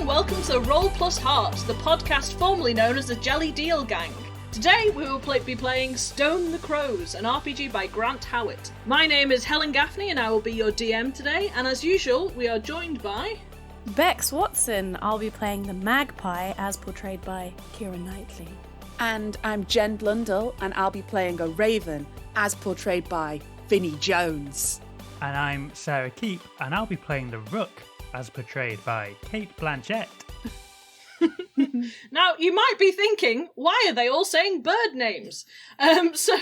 welcome to Roll Plus Heart, the podcast formerly known as the Jelly Deal Gang. Today we will be playing Stone the Crows, an RPG by Grant Howitt. My name is Helen Gaffney and I will be your DM today, and as usual we are joined by... Becs Watson. I'll be playing the Magpie as portrayed by Keira Knightley. And I'm Jen Blundell and I'll be playing a Raven as portrayed by Vinnie Jones. And I'm Sara Keep and I'll be playing the Rook as portrayed by Kate Blanchett. Now, you might be thinking, why are they all saying bird names? So,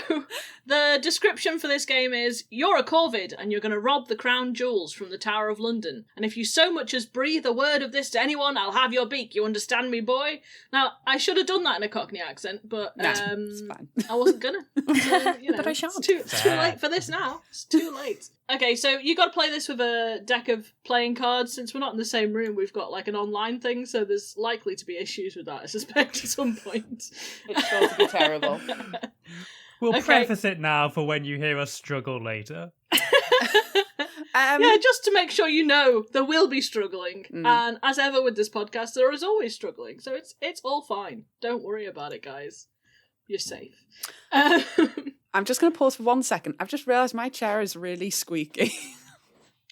the description for this game is, you're a corvid and you're going to rob the crown jewels from the Tower of London. And if you so much as breathe a word of this to anyone, I'll have your beak. You understand me, boy? Now, I should have done that in a Cockney accent, but it's fine. I wasn't gonna. So, But I shan't. It's too late for this now. It's too late. Okay, so you got to play this with a deck of playing cards. Since we're not in the same room, we've got like an online thing, so there's likely to be issues with that, I suspect, at some point. It's going to be terrible. We'll preface it now for when you hear us struggle later. Yeah, just to make sure you know, there will be struggling. And as ever with this podcast, there is always struggling. So it's all fine. Don't worry about it, guys. You're safe. I'm just going to pause for 1 second. I've just realised my chair is really squeaky.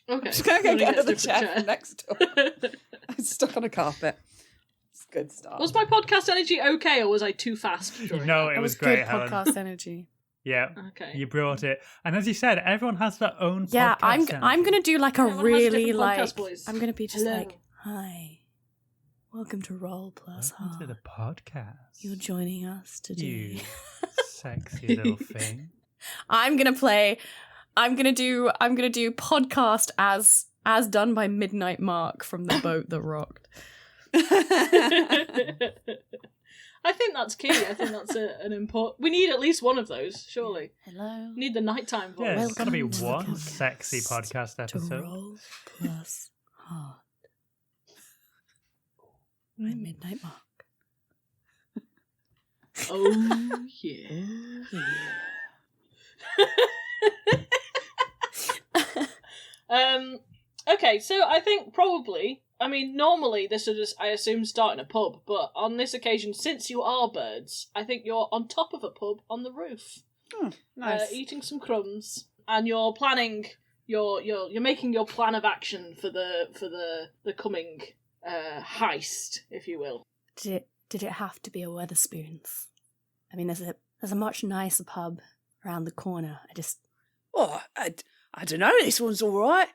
Okay. I'm just going to get another chair chair. from next door. I'm stuck on a carpet. It's a good start. Was my podcast energy okay, or was I too fast? No, it was great, good Helen. podcast energy. Yeah, Okay. you brought it. And as you said, everyone has their own Yeah, podcast. I'm gonna do like a Everyone has really different like podcast voice. I'm gonna be just Hello. like, hi, welcome to Roll Plus Welcome to Heart. the podcast. You're joining us You today. sexy little thing. I'm gonna do podcast as done by Midnight Mark from The Boat That Rocked. I think that's key. I think that's an important... We need at least one of those, surely. Hello. We need the nighttime voice. Yeah, there's got to be Welcome to the one podcast. sexy podcast To episode. Roll Plus Heart. By Midnight Mark. Oh, yeah. Okay, so I think probably... I mean, normally this would just, I assume, start in a pub, but on this occasion, since you are birds, I think you're on top of a pub on the roof, Nice. eating some crumbs, and you're planning you're making your plan of action for the coming heist, if you will. Did it have to be a Weatherspoons? I mean, there's a much nicer pub around the corner. Oh, I don't know. This one's all right.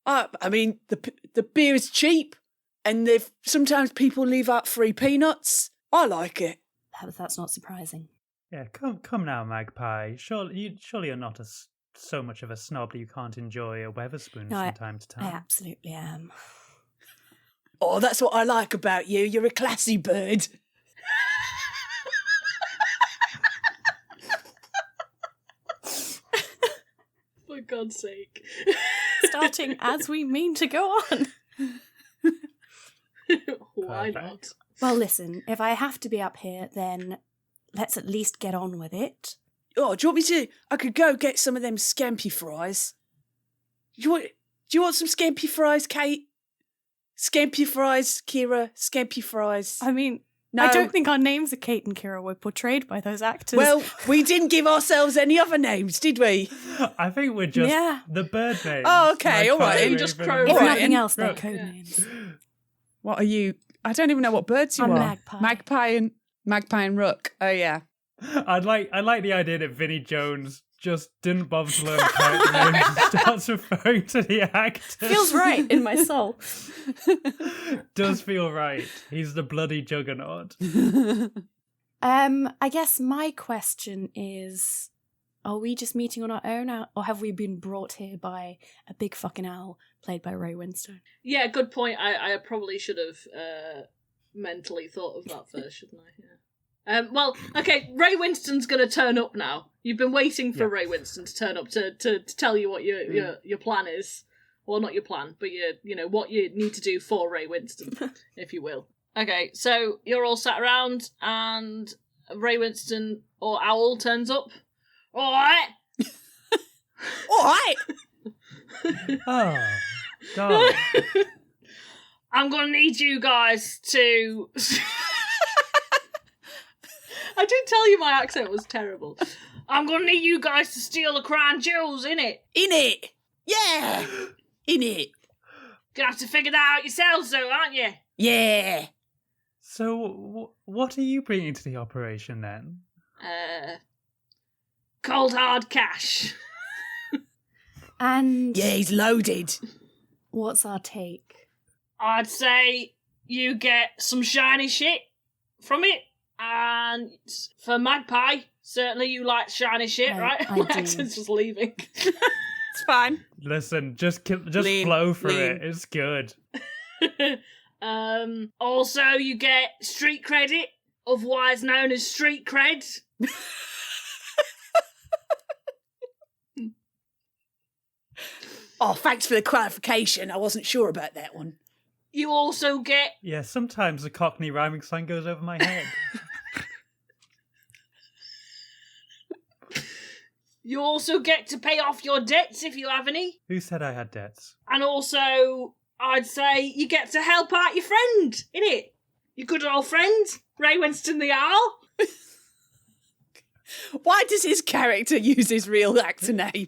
I mean, the beer is cheap, and sometimes people leave out free peanuts. I like it. That's not surprising. Yeah, come now, Magpie. Surely you're not so much of a snob that you can't enjoy a Weatherspoon No, from time to I time. absolutely am. Oh, that's what I like about you. You're a classy bird. For God's sake. Starting as we mean to go on. Why Perfect. not? Well, listen, if I have to be up here, then let's at least get on with it. Oh, do you want me to? I could go get some of them scampi fries. Do you want some scampi fries, Kate? Scampi fries, Kira. Scampi fries. I mean, No. I don't think our names are Kate and Kira were portrayed by those actors. Well, we didn't give ourselves any other names, did we? I think we're just Yeah. the bird names. Oh, okay, all right. Magpie, Just Raven, crow. if all right, nothing and- else, they're Rook. code Yeah. names. What are you? I don't even know what birds you I'm are. Magpie. Magpie and Rook. Oh yeah. I like the idea that Vinnie Jones just didn't bother to learn the character names and starts referring to the actors. Feels right in my soul. Does feel right. He's the bloody juggernaut. I guess my question is, are we just meeting on our own, or have we been brought here by a big fucking owl played by Ray Winstone? Yeah, good point. I probably should have mentally thought of that first, shouldn't I? Yeah. Well, okay, Ray Winston's going to turn up now. You've been waiting for Ray Winston to turn up to tell you what your plan is. Well, not your plan, but what you need to do for Ray Winston, if you will. Okay, so you're all sat around, and Ray Winston or Owl turns up. All right. All right. Oh, God. I'm gonna need you guys to... I did tell you my accent was terrible. I'm gonna need you guys to steal the crown jewels, innit? In it! Yeah! In it! Gonna have to figure that out yourselves, though, aren't you? Yeah! So, what are you bringing to the operation then? Cold hard cash. And Yeah, he's loaded. what's our take? I'd say you get some shiny shit from it, and for Magpie, certainly you like shiny shit, right? I My do. accent's just leaving. It's fine. Listen, just Lean, flow through lean. it. It's good. Also, you get street credit, otherwise known as street cred. Oh, thanks for the clarification. I wasn't sure about that one. You also get... Yeah, sometimes the Cockney rhyming slang goes over my head. You also get to pay off your debts if you have any. Who said I had debts? And also, I'd say you get to help out your friend, innit? Your good old friend, Ray Winston the Owl. Why does his character use his real actor name?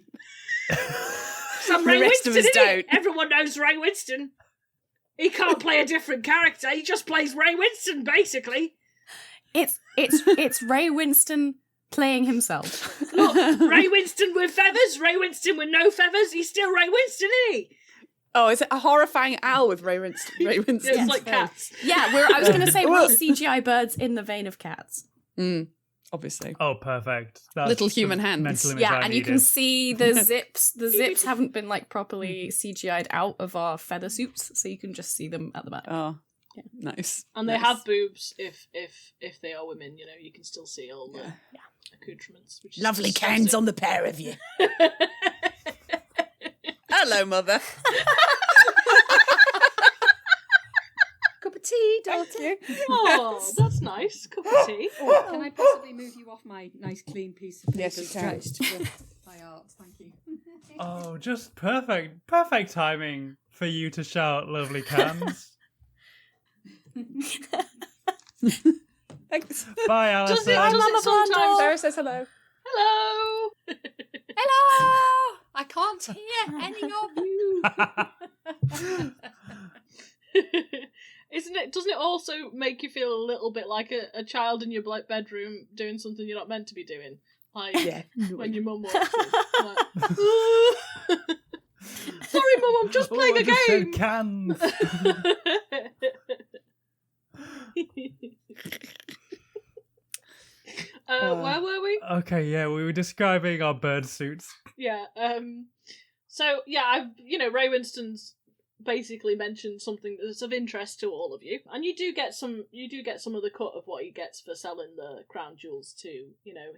Some The Ray rest of Winston, us innit? don't. Everyone knows Ray Winston. He can't play a different character. He just plays Ray Winston, basically. It's Ray Winston playing himself. Look, Ray Winston with feathers, Ray Winston with no feathers. He's still Ray Winston, isn't he? Oh, is it a horrifying owl with Ray Winston? Ray Winston. It's like cats. Yeah, I was going to say we're CGI birds in the vein of cats. Obviously. Oh, perfect. That's Little the human hands. mental image Yeah, I and you can needed. see the zips. The zips haven't been properly CGI'd out of our feather suits, so you can just see them at the back. Oh, nice. And they Nice. have boobs if they are women, you know, you can still see all the accoutrements. Which is Lovely disgusting. cans on the pair of you. Hello, mother. Cup of tea, daughter. Oh, that's nice. Cup of tea. Can I possibly move you off my nice clean piece of paper Yes, you can. stretched for my art? Thank you. Oh, just perfect. Perfect timing for you to shout lovely cans. Thanks. Bye, Does Alison. it sometimes... Sarah says hello. Hello! Hello! I can't hear any of you. Doesn't it also make you feel a little bit like a child in your bedroom doing something you're not meant to be doing? Like Yeah. when your mum walks in. Like, sorry, Mum, I'm just playing I a just said game. cans. Where were we? Okay, yeah, we were describing our bird suits. Yeah. So yeah, Ray Winston's basically mentioned something that's of interest to all of you, and you do get some of the cut of what he gets for selling the crown jewels to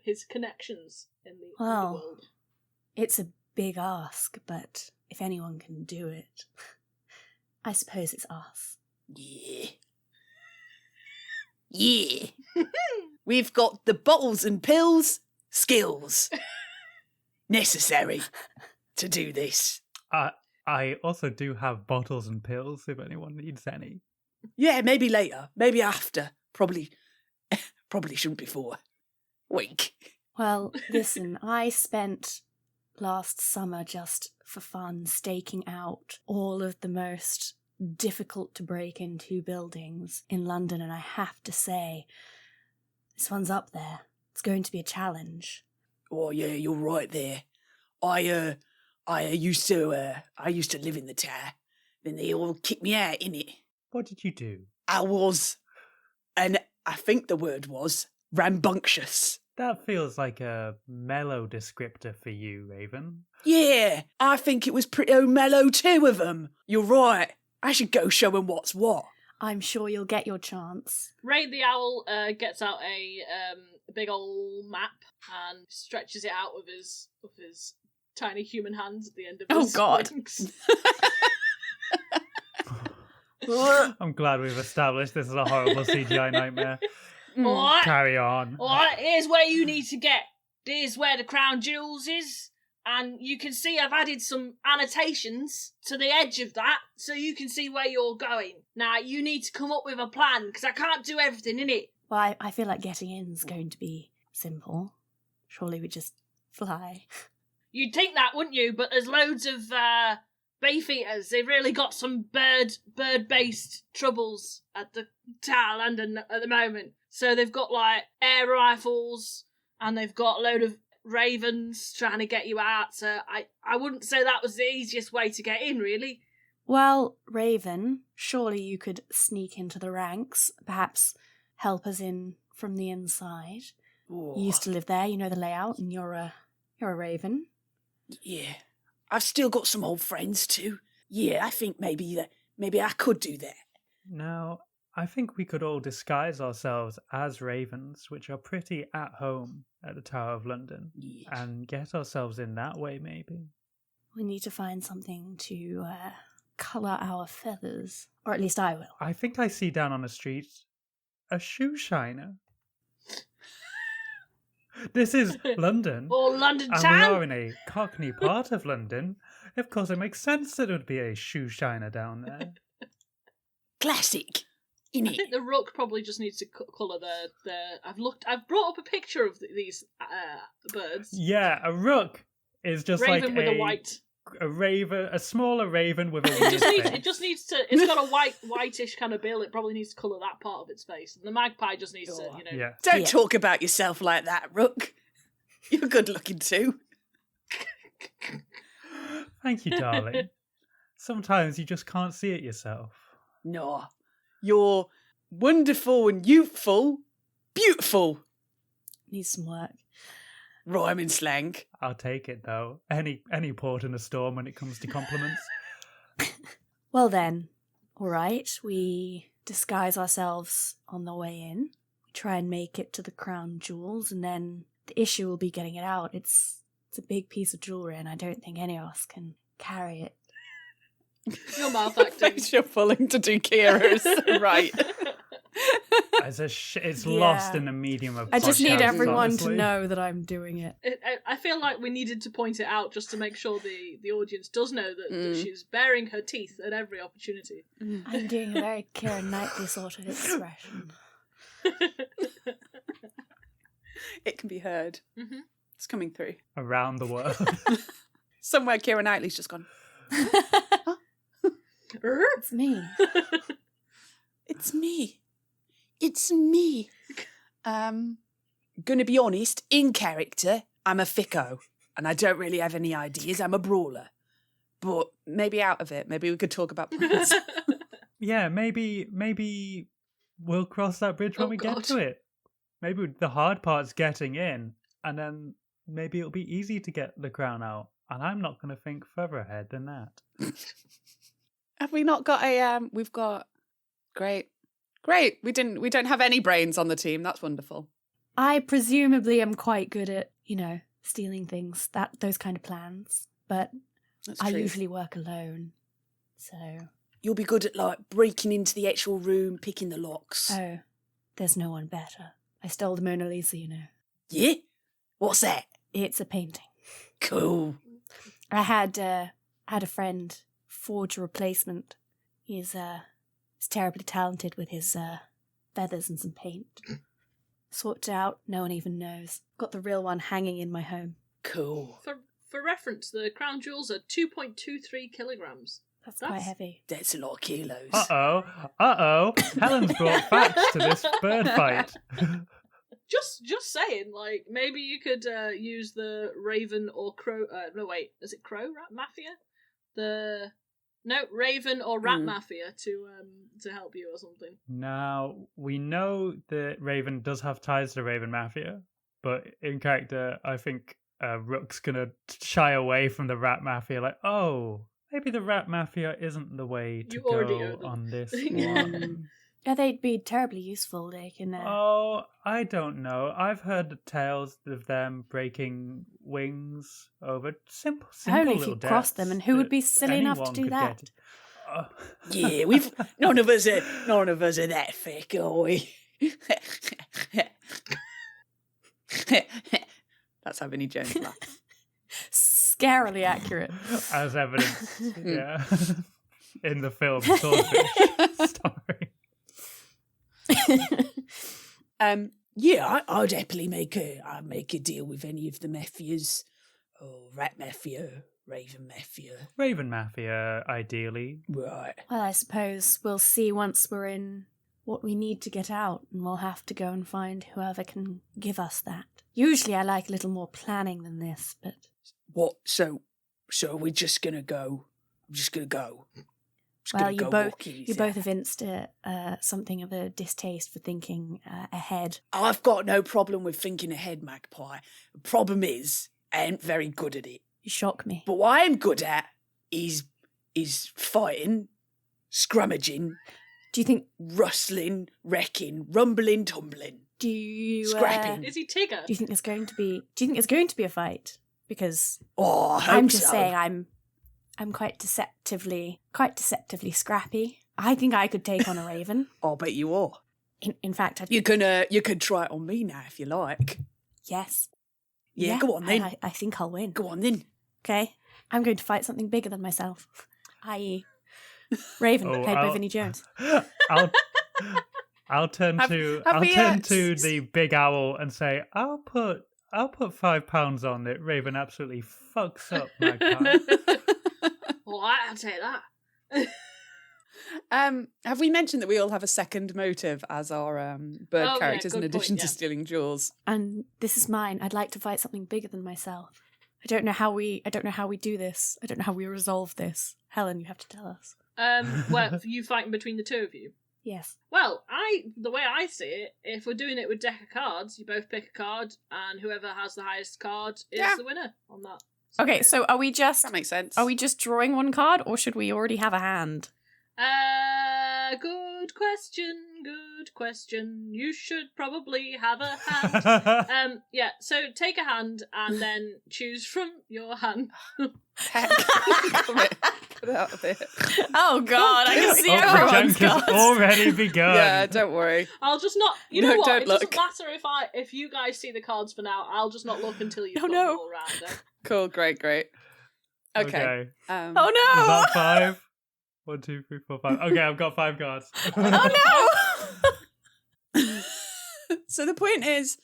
his connections in the Wow. world. It's a big ask, but if anyone can do it, I suppose it's us. Yeah. Yeah. We've got the bottles and pills skills necessary to do this. I also do have bottles and pills if anyone needs any. Yeah, maybe later. Maybe after. Probably shouldn't before. Wink. Well, listen, I spent last summer just for fun staking out all of the most difficult to break into buildings in London, and I have to say, this one's up there. It's going to be a challenge. Oh yeah, you're right there. I used to live in the tower. Then they all kicked me out, innit? What did you do? I was, and I think the word was rambunctious. That feels like a mellow descriptor for you, Raven. Yeah, I think it was pretty mellow too of them. You're right. I should go show 'em what's what. I'm sure you'll get your chance. Ray the Owl gets out a big old map and stretches it out with his tiny human hands at the end of Oh, his God. wings. I'm glad we've established this is a horrible CGI nightmare. Alright, Carry on. alright, here's where you need to get. Here's where the crown jewels is. And you can see I've added some annotations to the edge of that, so you can see where you're going. Now, you need to come up with a plan, because I can't do everything in it. Well, I feel like getting in's going to be simple. Surely we just fly. You'd think that, wouldn't you? But there's loads of beef eaters. They've really got some bird-based troubles at the Tower of London at the moment. So they've got, like, air rifles, and they've got a load of ravens trying to get you out. So I wouldn't say that was the easiest way to get in, really. Well, Raven, surely you could sneak into the ranks, perhaps help us in from the inside. Oh, You used to live there, you know the layout, and you're a raven. yeah. I've still got some old friends too. Yeah, I think maybe I could do that. Now, I think we could all disguise ourselves as ravens, which are pretty at home at the Tower of London, Yeah. and get ourselves in that way, maybe. We need to find something to colour our feathers. Or at least I will. I think I see down on the street a shoe shiner. This is London. Or London And we town. are in a Cockney part of London. Of course, it makes sense that it would be a shoe shiner down there. Classic, I innit? think the Rook probably just needs to colour the. I've brought up a picture of these birds. Yeah, a rook is just Raven like with a white. a raven, a smaller raven with a weird It face. just needs to. It's got a whitish kind of bill. It probably needs to colour that part of its face. And the magpie just needs to, you know. Yeah. Don't Yeah. talk about yourself like that, Rook. You're good looking too. Thank you, darling. Sometimes you just can't see it yourself. No, you're wonderful and youthful, beautiful. Needs some work. Rhyming slang. I'll take it though. Any port in a storm when it comes to compliments. Well then, alright, we disguise ourselves on the way in. We try and make it to the crown jewels, and then the issue will be getting it out. It's a big piece of jewellery, and I don't think any of us can carry it. Your mouth The acting. face you're pulling to do Kira's right. It's Yeah. lost in the medium of I just need podcasts, everyone honestly. to know that I'm doing it. I feel like we needed to point it out just to make sure the audience does know that she's baring her teeth at every opportunity. I'm doing a very Keira Knightley sort of expression. It can be heard. Mhm. It's coming through. Around the world. Somewhere Keira Knightley's just gone, It's me. it's me. It's me. Gonna be honest, in character, I'm a thicko. And I don't really have any ideas. I'm a brawler. But maybe out of it, maybe we could talk about plans. Yeah, maybe we'll cross that bridge when Oh, we God. get to it. Maybe the hard part's getting in, and then maybe it'll be easy to get the crown out. And I'm not going to think further ahead than that. Have we not got a we've got great. We don't have any brains on the team. That's wonderful. I presumably am quite good at, stealing things, those kind of plans. But That's I true. usually work alone. So, You'll be good at like breaking into the actual room, picking the locks. oh, there's no one better. I stole the Mona Lisa, Yeah? What's that? It's a painting. Cool. I had a friend forge a replacement. He's terribly talented with his feathers and some paint. Swapped it out, no one even knows. Got the real one hanging in my home. Cool. For reference, the crown jewels are 2.23 kilograms. That's quite heavy. That's a lot of kilos. Uh-oh. Helen's brought facts to this bird fight. Just saying, like, maybe you could use the Raven or Crow... no, wait, is it Crow Rat Mafia? Raven or Rat Mafia to help you or something. Now, we know that Raven does have ties to the Raven Mafia, but in character, I think Rook's going to shy away from the Rat Mafia, like, oh, maybe the Rat Mafia isn't the way to You already owe go them. on this Yeah. one. Yeah, they'd be terribly useful. They can. Oh, I don't know. I've heard tales of them breaking wings over simple Only if little you cross them, debts and who would that be silly enough to anyone do could that? get. Oh. Yeah, we've none of us are that thick, are we? That's how Vinnie Jones laughs. scarily accurate. As evidence, yeah, in the film Swordfish story. I'd happily make a deal with any of the mafias, or rat mafia, raven mafia. Raven Mafia, ideally. Right. Well, I suppose we'll see once we're in what we need to get out, and we'll have to go and find whoever can give us that. Usually I like a little more planning than this, but... What? So are we just gonna go? I'm just gonna go. Well, you both evinced something of a distaste for thinking ahead. I've got no problem with thinking ahead, Magpie. The problem is, I ain't very good at it. You shock me. But what I am good at is fighting, scrummaging. Do you think... Rustling, wrecking, rumbling, tumbling. Do you... Scrapping. Is he Tigger? Do you think there's going to be... Do you think there's going to be a fight? Because... Oh, I hope I'm just so. saying I'm quite deceptively scrappy. I think I could take on a raven. I'll bet you are. In fact, You can try it on me now if you like. yes. Yeah, go on then. I think I'll win. Go on then. Okay. I'm going to fight something bigger than myself. I.e. Raven, played by Vinnie Jones. I'll turn to the big owl and say, I'll put £5 on it. Raven absolutely fucks up Magpie. Well, I'll take that. Have we mentioned that we all have a second motive as our bird characters in addition to stealing jewels? And this is mine. I'd like to fight something bigger than myself. I don't know how we do this. I don't know how we resolve this. Helen, you have to tell us. Well, you fighting between the two of you? Yes. Well, the way I see it, if we're doing it with deck of cards, you both pick a card, and whoever has the highest card is the winner on that. Okay, so are we just... That makes sense. Are we just drawing one card, or should we already have a hand? Good question. You should probably have a hand. Yeah, so take a hand and then choose from your hand. Heck. Put it out of it. Oh God, I can see the everyone's junk has cards. already begun. Yeah, don't worry. I'll just not. You know No, what? don't It look. doesn't matter if you guys see the cards for now. I'll just not look until you've got no. them all round. Cool, great. Okay. Oh Is no! that 5? 1, 2, 3, 4, 5. Okay, I've got 5 cards. Oh no! So the point is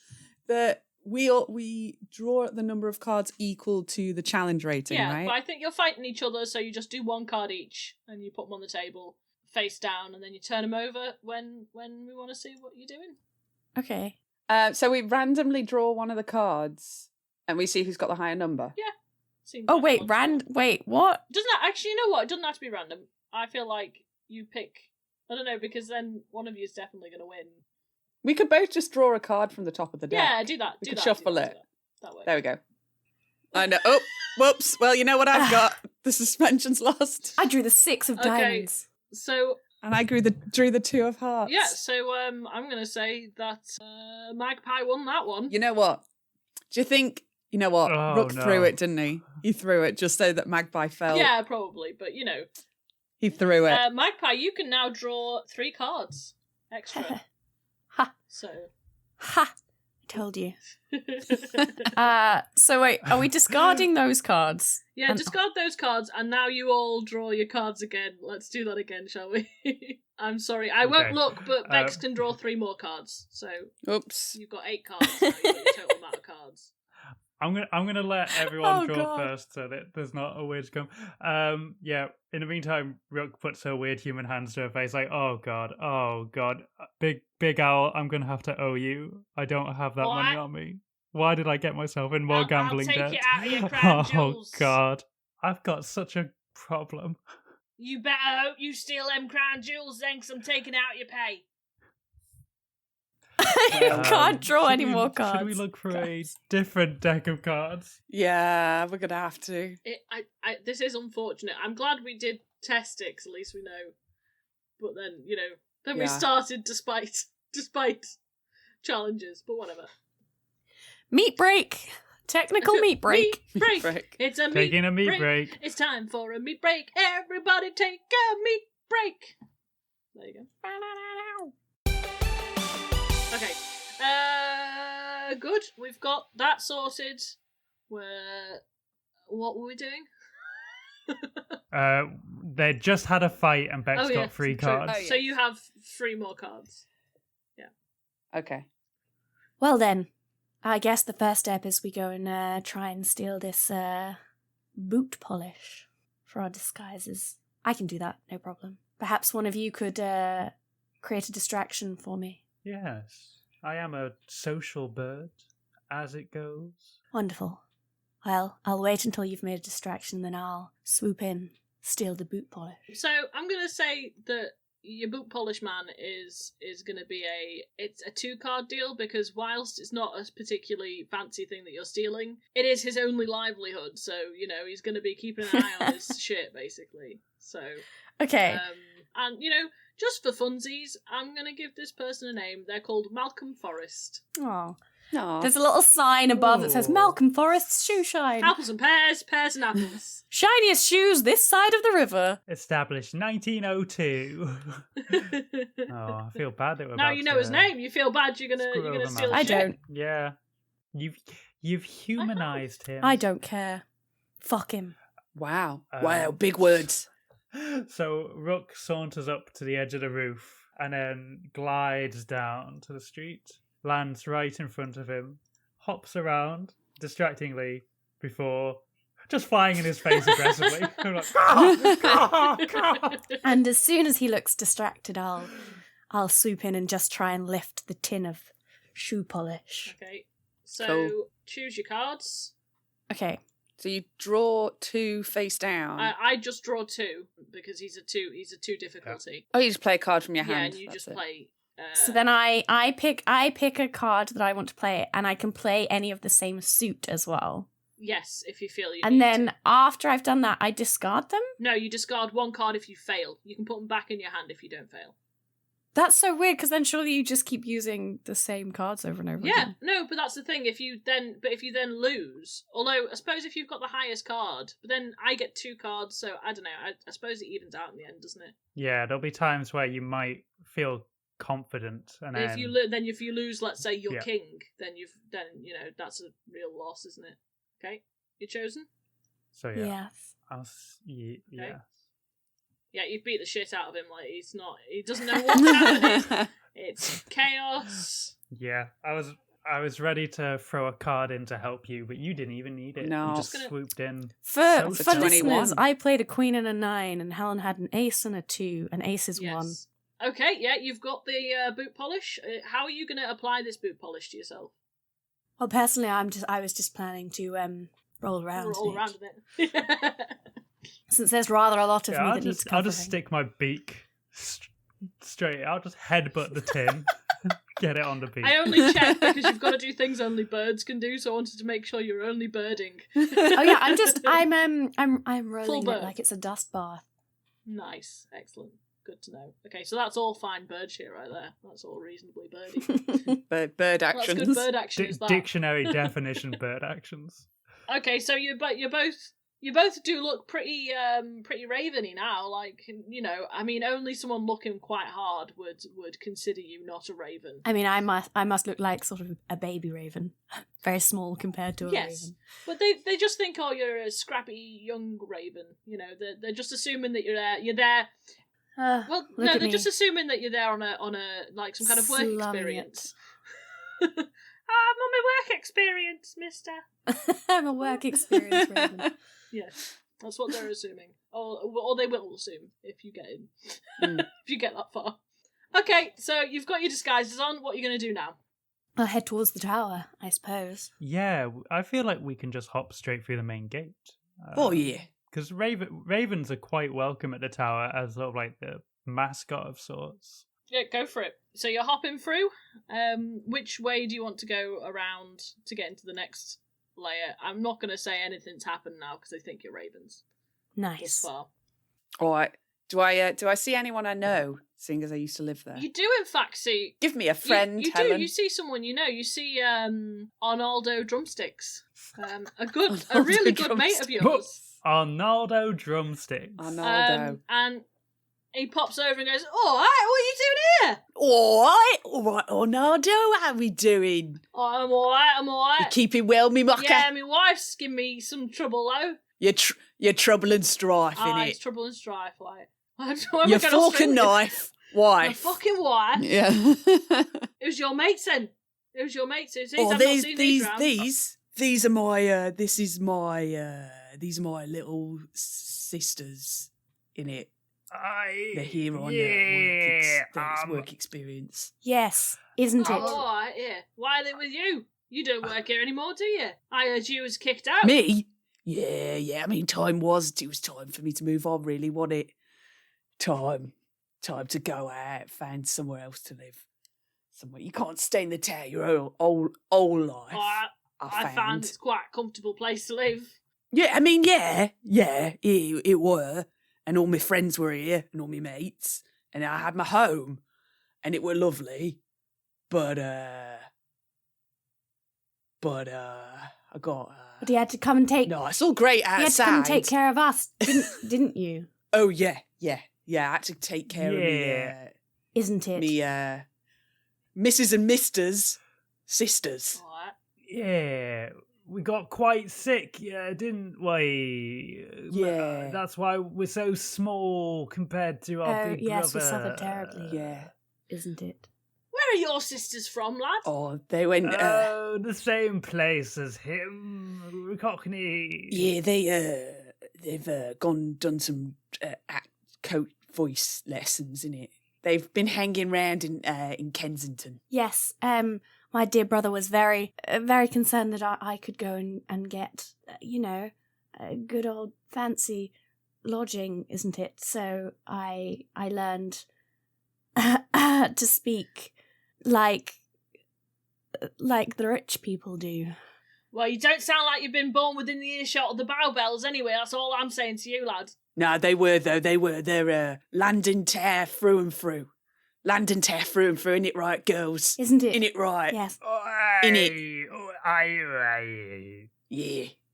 that we draw the number of cards equal to the challenge rating, Yeah, right? but I think you're fighting each other, so you just do one card each, and you put them on the table face down, and then you turn them over when we want to see what you're doing. Okay. So we randomly draw one of the cards, and we see who's got the higher number. Yeah. Seems Oh like wait, fun. wait, what? Doesn't that actually? You know what? It doesn't have to be random. I feel like you pick. I don't know, because then one of you is definitely going to win. We could both just draw a card from the top of the deck. Yeah, do that. We do could that, shuffle do it. That way. There we go. I know. Oh, whoops. Well, you know what I've got? The suspension's lost. I drew the 6 of diamonds. So And I drew the 2 of hearts. yeah, so I'm going to say that Magpie won that one. You know what? Do you think... You know what? Oh, Rook no. threw it, didn't he? He threw it just so that Magpie fell. Yeah, probably, but you know. He threw it. Magpie, you can now draw 3 cards extra. Ha. So. Ha! I told you. So wait, are we discarding those cards? Yeah, discard those cards, and now you all draw your cards again. Let's do that again, shall we? I'm sorry, I won't Okay. look, but Bex can draw 3 more cards. So Oops. you've got 8 cards now. You've got your total amount of cards. I'm gonna let everyone Oh, draw God. first so that there's not a weird come. Yeah. In the meantime, Rook puts her weird human hands to her face, like, oh god, big owl, I'm gonna have to owe you. I don't have that money What? on me. Why did I get myself in more I'll gambling take debt? it out of your crown Oh jewels. god, I've got such a problem. You better hope you steal them crown jewels then, 'cause I'm taking out your pay. I can't draw Should any we- more cards. Should we look for a different deck of cards? Yeah, we're going to have to. This is unfortunate. I'm glad we did test it, 'cause at least we know. But then, you know, we Yeah. started despite challenges, but whatever. Meat break. Technical meat break. Meat break. Break. It's a meat Taking a meat break. It's time for a meat break. Everybody take a meat break. There you go. Okay. Good. We've got that sorted. We're what were we doing? They just had a fight and Beck's got 3 true. cards. Oh, yeah. So you have 3 more cards. Okay. Well then, I guess the first step is we go and try and steal this boot polish for our disguises. I can do that, no problem. Perhaps one of you could create a distraction for me. Yes, I am a social bird, as it goes. Wonderful. Well, I'll wait until you've made a distraction, then I'll swoop in, steal the boot polish. So I'm gonna say that your boot polish man is gonna be it's a 2-card deal, because whilst it's not a particularly fancy thing that you're stealing, it is his only livelihood. So he's gonna be keeping an eye on his shit basically. So Okay. and just for funsies, I'm gonna give this person a name. They're called Malcolm Forrest. Oh. No. There's a little sign above that says Ooh. Malcolm Forrest's shoe shine. Apples and pears, pears and apples. Shiniest shoes this side of the river. Established 1902. Oh, I feel bad that we're Now about you know to his name. You feel bad. You're screw gonna over steal Malcolm. his I shit. don't. Yeah, you've humanized him. I don't care. Fuck him. Wow. Um, Wow, big words. So Rook saunters up to the edge of the roof and then glides down to the street, lands right in front of him, hops around distractingly before just flying in his face aggressively. I'm like, "Caw, caw, caw." And as soon as he looks distracted, I'll swoop in and just try and lift the tin of shoe polish. Okay. So Cool. choose your cards. Okay. So you draw 2 face down. I just draw 2 because he's a 2. He's a 2 difficulty. Oh, you just play a card from your Yeah, hand. and you That's just it. play. So then I pick a card that I want to play, and I can play any of the same suit as well. Yes, if you feel you And need then to. after I've done that, I discard them? No, you discard 1 card if you fail. You can put them back in your hand if you don't fail. That's so weird, because then surely you just keep using the same cards over and over Yeah, again. no, but that's the thing. If you then lose, although I suppose if you've got the highest card, but then I get 2 cards, so I don't know. I suppose it evens out in the end, doesn't it? Yeah, there'll be times where you might feel confident, and And then if you lose, let's say you're Yeah. king, then that's a real loss, isn't it? Okay, you're chosen. so yeah, Yes. yeah. Yeah, you beat the shit out of him. Like he doesn't know what's happening. It's chaos. Yeah, I was ready to throw a card in to help you, but you didn't even need it. No. You just Just gonna- swooped in. For So for dumb. listeners, 21. I played a queen and a 9, and Helen had an ace and a 2. An ace is 1. Yes. Okay, yeah, you've got the boot polish. How are you going to apply this boot polish to yourself? Well, personally, I was just planning to roll around. Roll in around it. in it. Since there's rather a lot of Yeah, me I'll that needs just covering. stick my beak straight. I'll just headbutt the tin, get it on the beak. I only check because you've got to do things only birds can do, so I wanted to make sure you're only birding. Oh yeah, I'm rolling bird. it like it's a dust bath. Nice, excellent, good to know. Okay, so that's all fine bird shit right there. That's all reasonably birdy. Bird That's actions. good bird action. Is that? Dictionary definition bird actions. Okay, so you both do look pretty raveny now. Like I mean, only someone looking quite hard would consider you not a raven. I mean, I must look like sort of a baby raven, very small compared to a Yes, raven. but they just think, oh, you're a scrappy young raven. They're just assuming that you're there. Well, Look no, at they're me. just assuming that you're there on a like some kind of work Slumming experience. I'm on my work experience, mister. I'm a work experience raven. Yes, that's what they're assuming. Or they will assume if you get in. If you get that far. Okay, so you've got your disguises on. What are you going to do now? I'll head towards the tower, I suppose. Yeah, I feel like we can just hop straight through the main gate. Oh, yeah. Because ravens are quite welcome at the tower as sort of like the mascot of sorts. Yeah, go for it. So you're hopping through. Which way do you want to go around to get into the next layer? I'm not going to say anything's happened now because I think you're ravens thus Nice. far. All right. Do I see anyone I know, seeing as I used to live there? You do, in fact, see. Give me a friend, You Helen. do. You see someone you know. You see Arnaldo Drumsticks. A Arnaldo really good mate of Drumsticks. yours. Arnaldo Drumsticks. Arnaldo. And He pops over and goes, all right, what are you doing here? All right, Ornado, how we doing? Oh, I'm all right. You keeping well, me mucker? Yeah, my wife's giving me some trouble, though. You're trouble and strife, innit? It's trouble and strife, like. Your fork and knife, wife. My fucking wife. Yeah. It was your mates then. It was your mates. These are my these are my little sisters, innit? They're here on work experience. Yes, isn't it? All right, yeah. Why are they with you? You don't work here anymore, do you? I heard you was kicked out. Me? Yeah. I mean, it was time for me to move on, really, wasn't it? Time to go out, find somewhere else to live. Somewhere you can't stay in the town your whole life. I found it's quite a comfortable place to live. Yeah, I mean, yeah, it were. And all my friends were here, and all my mates, and I had my home, and it were lovely, but I got. But he had to come and take. No, it's all great outside. He had to come and take care of us, didn't you? Oh yeah. I had to take care of me. Isn't it? Me, Mrs. and Misters sisters. All right. Yeah. We got quite sick, didn't we? Yeah. That's why we're so small compared to our big yes, brother. we suffered terribly. Yeah. Isn't it? Where are your sisters from, lad? Oh, they went. The same place as him, Cockney. Yeah, they've done some coat voice lessons in it. They've been hanging around in Kensington. Yes. My dear brother was very, very concerned that I could go and get, a good old fancy lodging, isn't it? So I learned to speak like the rich people do. Well, you don't sound like you've been born within the earshot of the bow bells anyway, that's all I'm saying to you, lad. No, they were, though. They're London tear through and through. London tear through and through, innit right, girls? Isn't it? Innit right? Yes. Innit?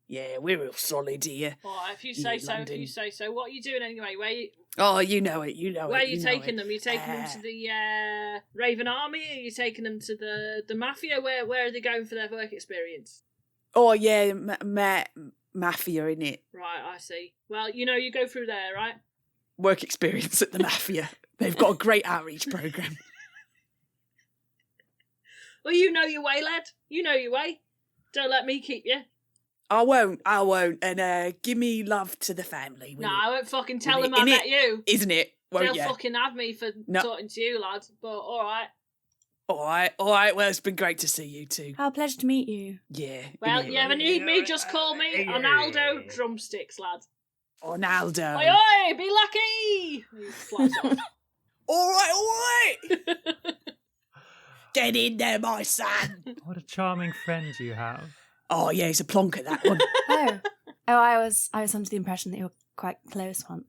Yeah, we're real solid here. All right, if you say so, London. if you say so. What are you doing anyway? Oh, you know it. Where are you taking them? Are you taking them to the Raven Army? Are you taking them to the Mafia? Where are they going for their work experience? Oh, yeah, Mafia, innit? Right, I see. Well, you go through there, right? Work experience at the Mafia. They've got a great outreach programme. Well, you know your way, lad. You know your way. Don't let me keep you. I won't. And give me love to the family. No, I won't fucking tell them I met you. Isn't it? Won't They'll you? fucking have me for talking to you, lad. But all right. All right. Well, it's been great to see you too. Our pleasure to meet you. Yeah. Well, you ever need me, just call me Arnaldo Drumsticks, lad. Arnaldo. Oi, oi, be lucky! He flies off. All right. Get in there, my son. What a charming friend you have. Oh, yeah, he's a plonker, that one. I was under the impression that you were quite close once.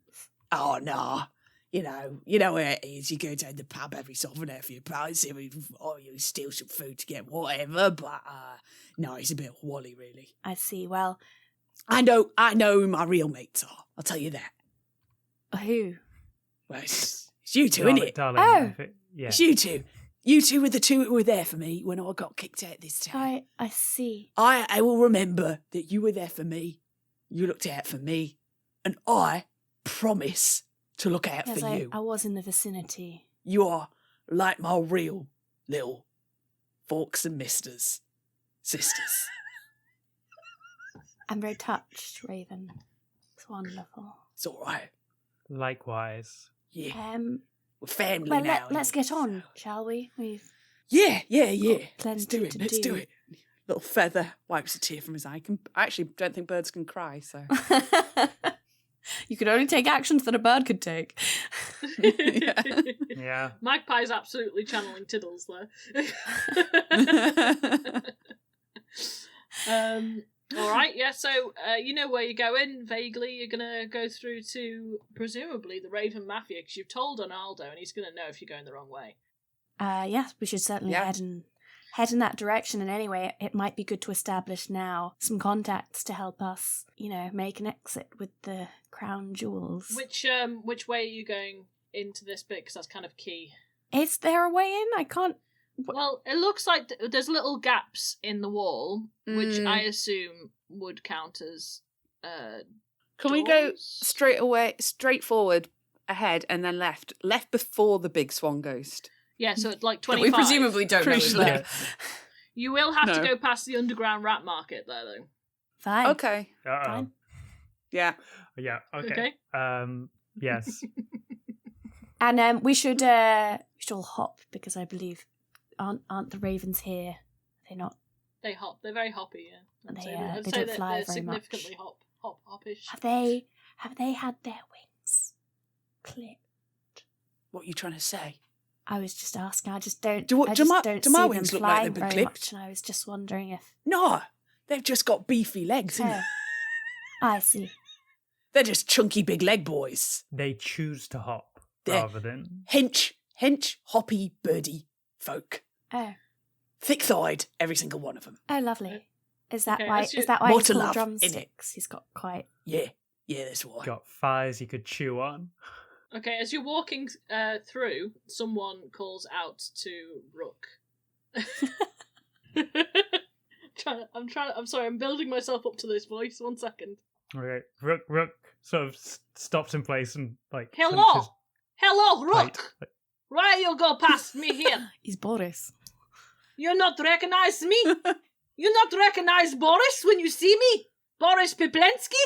Oh, no. You know where it is. You go down the pub every so often for your pints. You steal some food to get whatever. But no, he's a bit of a wally, really. I see. Well, I know who my real mates are. I'll tell you that. Who? Well, it's you two, isn't it? Darling, yeah. It's you two. You two were the two who were there for me when I got kicked out this time. I see. I will remember that you were there for me. You looked out for me. And I promise to look out for you. I was in the vicinity. You are like my real little forks and misters. Sisters. I'm very touched, Raven. It's wonderful. It's all right. Likewise. Yeah. We're family well, now. Let's get on, shall we? Yeah. Let's do it. Little feather wipes a tear from his eye. I actually don't think birds can cry, so. You could only take actions that a bird could take. Yeah. Magpie's absolutely channeling Tiddles there. All right, yeah, so you know where you're going, vaguely. You're going to go through to, presumably, the Raven Mafia, because you've told Arnaldo, and he's going to know if you're going the wrong way. Yes, we should certainly head in that direction. And anyway, it might be good to establish now some contacts to help us, make an exit with the crown jewels. Which way are you going into this bit because that's kind of key. Is there a way in? I can't... Well, it looks like there's little gaps in the wall, which I assume would count as Can we go doors? straight forward, ahead, and then left? Left before the big swan ghost. Yeah, so it's like But 25. we presumably don't know. Crucially. that. You will have to No. go past the underground rat market there, though. Fine. Okay. Uh-oh. Fine. Yeah. Yeah. Okay. Yes. And we should all hop, because I believe aren't the ravens here? They're not. They hop. They're very hoppy, yeah. And I'd they, say they I'd don't say that fly they're very much. significantly hoppish. Have they had their wings clipped? What are you trying to say? I was just asking. I just don't. Do I just my- don't do see my them wings look like flying they've been very clipped? much, and I was just wondering if. No, they've just got beefy legs, Oh, innit? I see. They're just chunky big leg boys. They choose to hop They're- rather than. Hench, hoppy, birdy folk. Oh, Thick-thighed, every single one of them. oh, lovely. Is that Okay, why? as you- Is that why More he's to called love, innit? drumsticks? He's got quite. Yeah, that's why. Got thighs you could chew on. Okay, as you're walking through, someone calls out to Rook. I'm sorry, I'm building myself up to this voice. 1 second. Okay. Rook sort of stops in place and like. Hello! clenches Hello, tight. Rook! Why you go past me here? He's Boris. You not recognize me? You not recognize Boris when you see me? Boris Piplensky?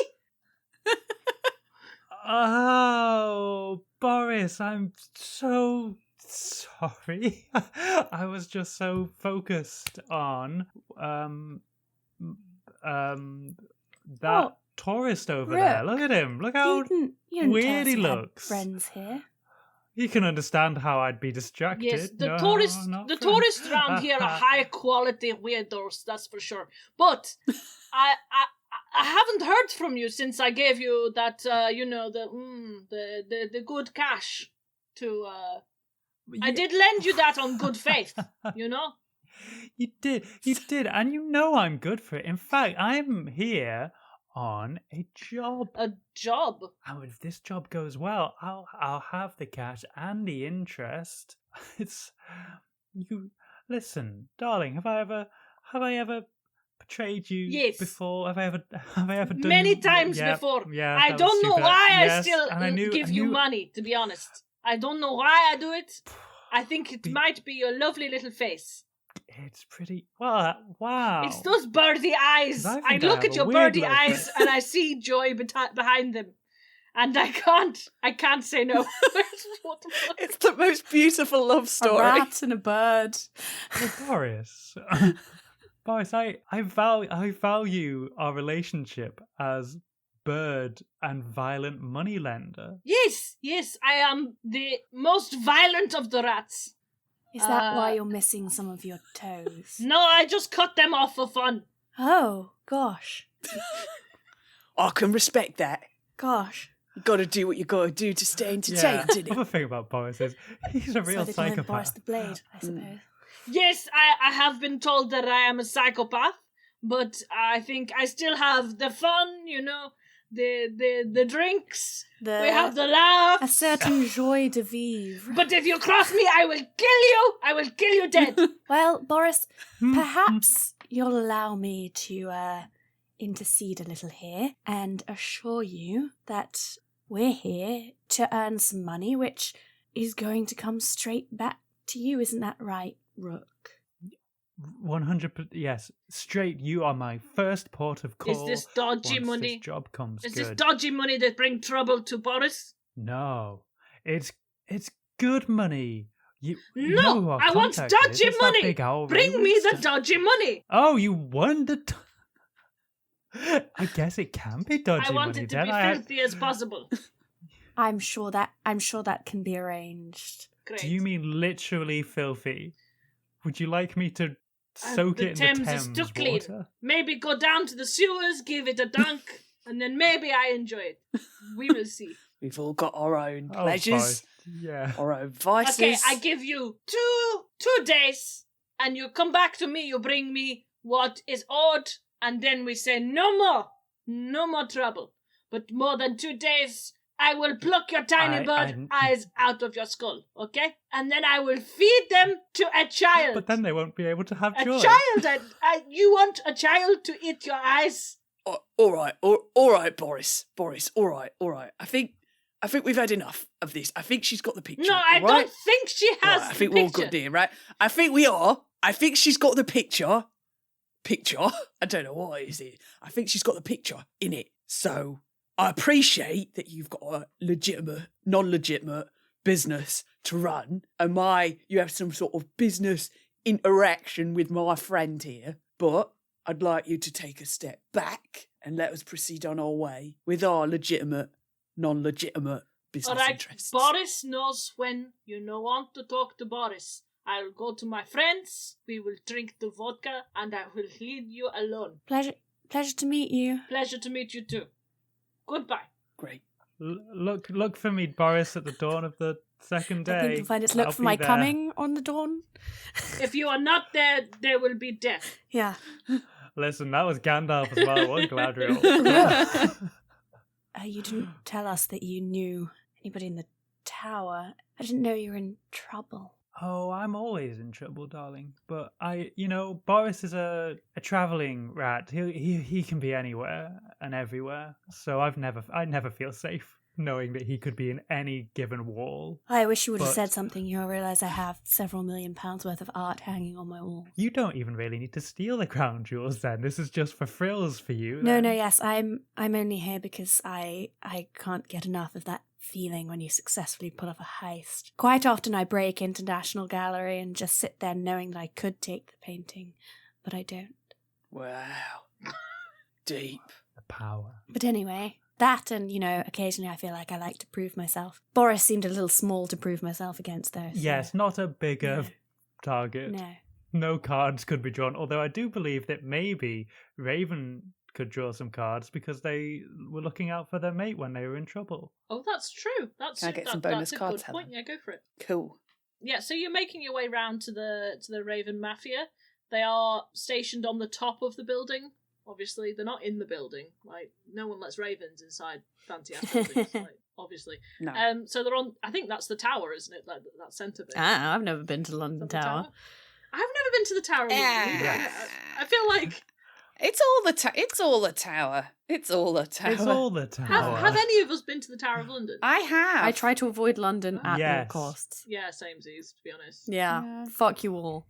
Oh, Boris, I'm so sorry. I was just so focused on that tourist over there. Rook, Look at him. Look how you didn't weird tell us he you had looks. friends here. you can understand how I'd be distracted. Yes, the No, tourists not the friends. tourists around here are high quality weirdos, that's for sure. But I haven't heard from you since I gave you that the good cash to I did lend you that on good faith, you know? You did, and you know I'm good for it. In fact, I'm here on a job. A job. And if this job goes well, I'll have the cash and the interest. It's you. Listen, darling, have I ever betrayed you Yes. before? Have I ever done Many times yeah, before. Yeah, I that was don't know stupid. why I Yes, still and I knew- give I you knew- money, to be honest. I don't know why I do it. I think it Be- might be your lovely little face. It's pretty. Well, wow. It's those birdie eyes. 'Cause I I think I look have at a your weird birdie little eyes face. and I see joy behind them. And I can't say no. What the fuck? It's the most beautiful love A story. rat and a bird. Well, Boris, Boris, I value our relationship as bird and violent moneylender. Yes, I am the most violent of the rats. Is that why you're missing some of your toes? No, I just cut them off for fun. Oh, gosh. I can respect that. Gosh. You got to do what you got to do to stay entertained, The didn't other thing about Boris is he's a real so they call him Boris psychopath. the Blade, I suppose. Yes, I have been told that I am a psychopath, but I think I still have the fun, you know, the drinks. We have the A laughs. certain joie de vivre. But if you cross me, I will kill you. I will kill you dead. Well, Boris, perhaps you'll allow me to intercede a little here and assure you that we're here to earn some money, which is going to come straight back to you. Isn't that right, Rook? 100%. Yes, straight. You are my first port of call. Is this dodgy once money? This job comes Is good. this dodgy money that bring trouble to Boris? No, it's good money. You No, know who our I want contact is. dodgy It's that money. big owl Bring Raven me the stuff. dodgy money. Oh, you wondered. I guess it can be dodgy I want money. it to then. be filthy as possible. I'm sure that can be arranged. Great. Do you mean literally filthy? Would you like me to soak the it in Thames the is Thames too clean. water? Maybe go down to the sewers, give it a dunk, and then maybe I enjoy it. We will see. We've all got our own Oh, pleasures, fine. Yeah. our own vices. Okay, I give you two days, and you come back to me, you bring me what is owed, and then we say no more trouble. But more than 2 days, I will pluck your tiny bird eyes out of your skull, okay? And then I will feed them to a child. But then they won't be able to have joy. A child! You want a child to eat your eyes? All right, Boris, all right. I think we've had enough of this. I think she's got the picture. No, I don't think she has. Right, I think we're all good here, right? I think we are. I think she's got the picture. I don't know what it is. I think she's got the picture in it. So I appreciate that you've got a legitimate, non-legitimate business to run, and you have some sort of business interaction with my friend here. But I'd like you to take a step back and let us proceed on our way with our legitimate, non-legitimate business interests. Boris knows when you don't want to talk to Boris. I'll go to my friends, we will drink the vodka, and I will leave you alone. Pleasure to meet you. Pleasure to meet you too. Goodbye. Great. Look for me, Boris, at the dawn of the second day. I think you'll find it's look for my coming on the dawn. If you are not there, there will be death. Yeah. Listen, that was Gandalf as well. It wasn't Galadriel. You didn't tell us that you knew anybody in the tower. I didn't know you were in trouble. Oh, I'm always in trouble, darling. But Boris is a travelling rat. He can be anywhere and everywhere. So I never feel safe knowing that he could be in any given wall. I wish you would have said something. You'll realise I have several £1 million worth of art hanging on my wall. You don't even really need to steal the crown jewels then. This is just for frills for you. No, yes. I'm only here because I can't get enough of that feeling when you successfully pull off a heist. Quite often I break into National Gallery and just sit there knowing that I could take the painting, but I don't. Wow. Deep. The power. But anyway, that and, occasionally I feel like I like to prove myself. Boris seemed a little small to prove myself against, though. So. Yes, not a bigger target. No. No cards could be drawn, although I do believe that maybe Raven could draw some cards because they were looking out for their mate when they were in trouble. Oh, that's true. Can I get some bonus cards, That's a good point. Helen? Yeah, go for it. Cool. Yeah, so you're making your way round to the Raven Mafia. They are stationed on the top of the building. Obviously, they're not in the building. Like, no one lets ravens inside fancy ass buildings. Obviously. No. So they're on. I think that's the tower, isn't it? Like that centre bit. I've never been to London Tower. I've never been to the Tower of London. Yeah. I feel like It's all the tower. It's all the tower. It's all the tower. have any of us been to the Tower of London? I have. I try to avoid London at all Yes. costs. Yeah, samesies, to be honest. Yeah. Fuck you all.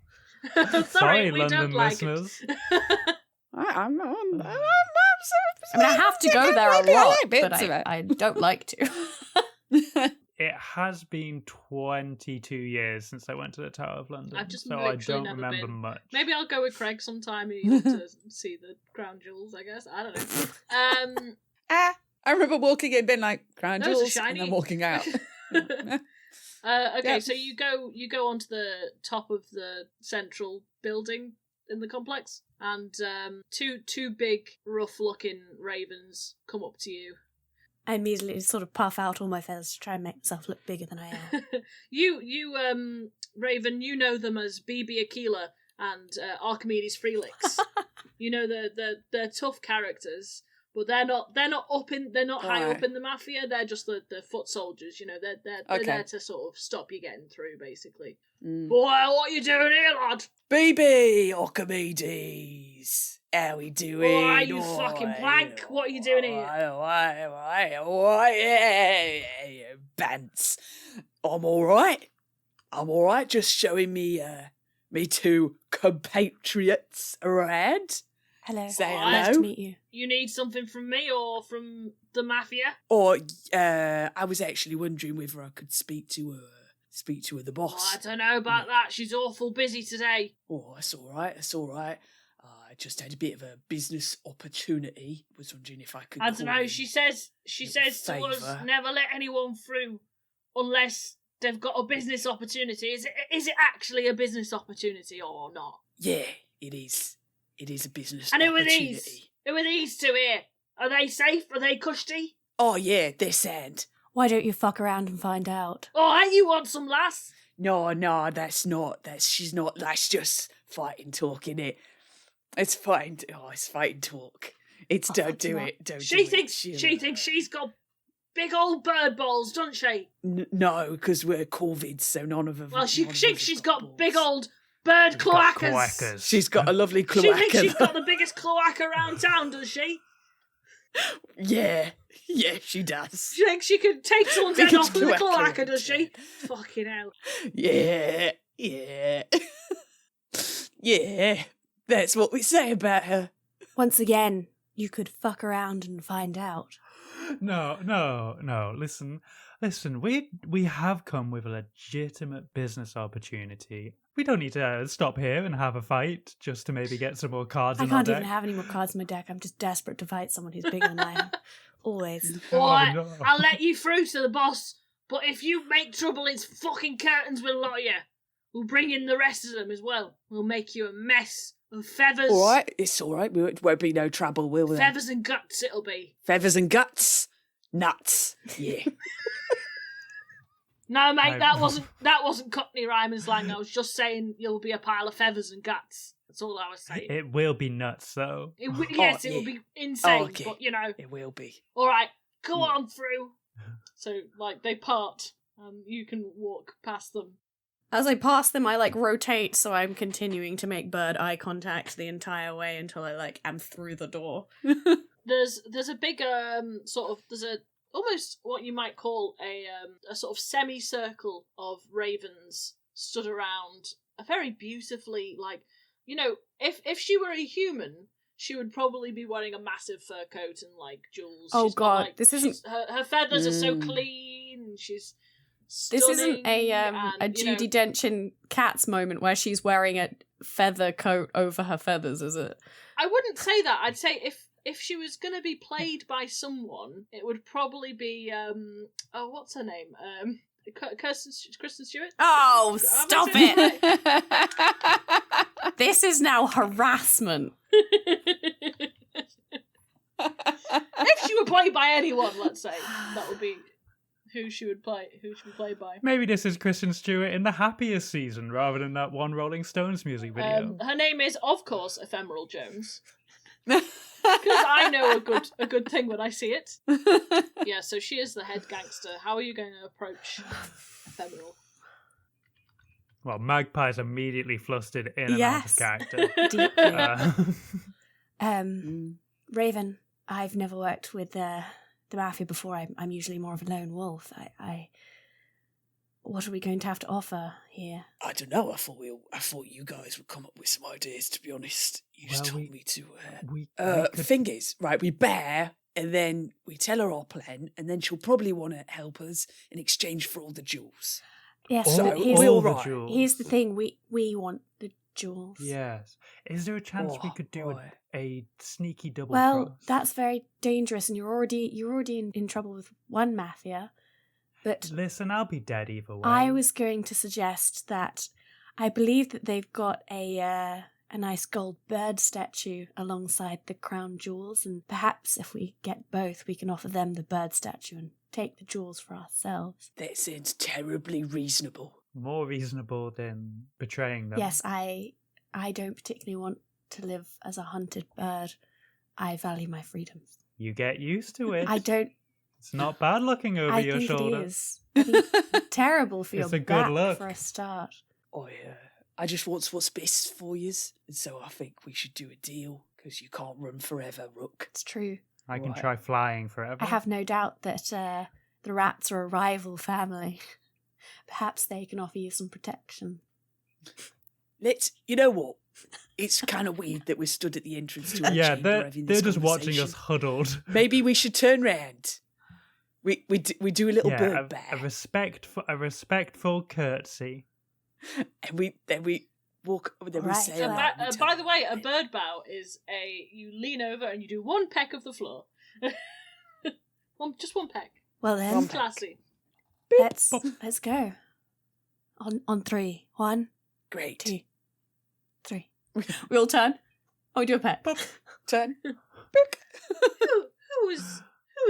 Sorry, we London don't like listeners. it. I'm I mean, I have to go there a lot, but I don't like to. It has been 22 years since I went to the Tower of London, I've just so I literally don't never remember been. much. Maybe I'll go with Craig sometime to see the crown jewels, I guess. I don't know. I remember walking in, being like, crown Those are jewels, shiny. and then walking out. Okay, Yeah. so you go onto the top of the central building in the complex, and two big, rough-looking ravens come up to you. I immediately sort of puff out all my feathers to try and make myself look bigger than I am. You, Raven, you know them as BB Aquila and Archimedes Freelix. You know they're tough characters, but they're not high up in the mafia. They're just the foot soldiers. You know, they're Okay. there to sort of stop you getting through, basically. Mm. Boy, what are you doing here, lad? BB Archimedes. How we doing? Why, you fucking plank? What are you doing here? Why, Bants. I'm alright. Just showing me two compatriots around. Hello. Say Nice hello. to meet you. You need something from me or from the mafia? Or I was actually wondering whether I could speak to her, the boss. I don't know about that. She's awful busy today. Oh, that's all right. I just had a bit of a business opportunity. Was wondering if I could. I don't call know. in She says to us, favour. never let anyone through unless they've got a business opportunity. Is it actually a business opportunity or not? Yeah, it is. It is a business And who are opportunity. these? Who are these two here? Are they safe? Are they cushy? Oh yeah, they're sad. Why don't you fuck around and find out? Oh, hey, you want some lass? No, that's not. She's not. That's just fighting talk, innit? It's fighting. Oh, it's fighting talk. It's don't do not. it. Don't She do thinks it. she thinks she's got big old bird balls, doesn't she? No, because we're corvids, so none of them. Well, she's got balls. big old bird cloacas. Cloacas. She's got a lovely She cloaca. thinks she's got the biggest cloaca around town, does she? Yeah, she does. She thinks she could take someone's head Biggest off with a cloaca cloaca, around does she? town. Fucking hell. Yeah. Yeah, that's what we say about her. Once again, you could fuck around and find out. No. Listen. We have come with a legitimate business opportunity. We don't need to stop here and have a fight just to maybe get some more cards I in our can't deck. even have any more cards in my deck. I'm just desperate to fight someone who's bigger than I am. Always. Alright, no. I'll let you through to the boss, but if you make trouble, it's fucking curtains will lot you. We'll bring in the rest of them as well. We'll make you a mess of feathers. All right, it's all right. We won't be no trouble, will there? Feathers and guts it'll be. Feathers and guts, nuts. Yeah. No, mate, No. that wasn't Cockney rhyme and slang. I was just saying you'll be a pile of feathers and guts. That's all I was saying. It will be nuts, though. Yes, it will yeah. be insane, Okay. but you know. It will be. All right, go Yeah. on through. So, like, they part. You can walk past them. As I pass them, I rotate, so I'm continuing to make bird eye contact the entire way until I am through the door. There's a big there's a almost what you might call a sort of semicircle of ravens stood around a very beautifully if she were a human, she would probably be wearing a massive fur coat and jewels. Oh, She's got, God, this isn't- her feathers are so clean. She's This isn't stunning a and, Judi Dench in Cats moment where she's wearing a feather coat over her feathers, is it? I wouldn't say that. I'd say if she was going to be played by someone, it would probably be what's her name? Kristen Stewart. Oh, Am I stop saying it! right? This is now harassment. If she were played by anyone, let's say that would be who she would be played by. Maybe this is Kristen Stewart in the happiest season rather than that one Rolling Stones music video. Her name is, of course, Ephemeral Jones. Because I know a good thing when I see it. Yeah, so she is the head gangster. How are you going to approach Ephemeral? Well, Magpie's immediately flustered in and Yes. out of character. Deeply. Uh, Raven, I've never worked with the Mafia before. I'm usually more of a lone wolf. What are we going to have to offer here? I don't know. I thought you guys would come up with some ideas. To be honest, you just Well, told me to. we could- Thing is, right? We bear, and then we tell her our plan, and then she'll probably want to help us in exchange for all the jewels. Yes, So, but we'll all the right. jewels. here's the thing. We want the jewels. Yes. Is there a chance we Oh, could do boy. a sneaky double Well, cross? that's very dangerous, and you're already in trouble with one Mafia. But Listen, I'll be dead either way. I was going to suggest that I believe that they've got a nice gold bird statue alongside the crown jewels, and perhaps if we get both, we can offer them the bird statue and take the jewels for ourselves. That sounds terribly reasonable. More reasonable than betraying them. Yes, I don't particularly want to live as a hunted bird. I value my freedoms. You get used to it. I don't. It's not bad looking over I your think shoulder. it is. I think terrible for your It's a good back look. for a start. I just want what's best for you, and so I think we should do a deal because you can't run forever, Rook. It's true. I can Right. try flying forever. I have no doubt that the rats are a rival family. Perhaps they can offer you some protection. You know what? It's kind of weird that we're stood at the entrance to our Yeah, chamber having they're this just watching us conversation. huddled. Maybe we should turn round. We do a little bird bear, a respectful curtsy. and then we walk. Then we Right. say, And hello, that- we By turn the way, a bird bow is you lean over and you do one peck of the floor. Just one peck. Well then, One peck. Classy. let's go. On three. 1, Great. 2, 3. We all turn. Oh, we do a pet. Turn. Who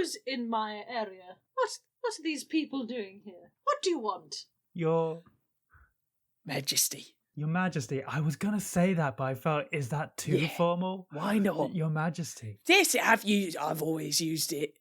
is in my area? What are these people doing here? What do you want? Your Majesty. Majesty. I was gonna say that, but I felt, is that too Yeah. formal? Why not? Your Majesty. Yes, I've always used it.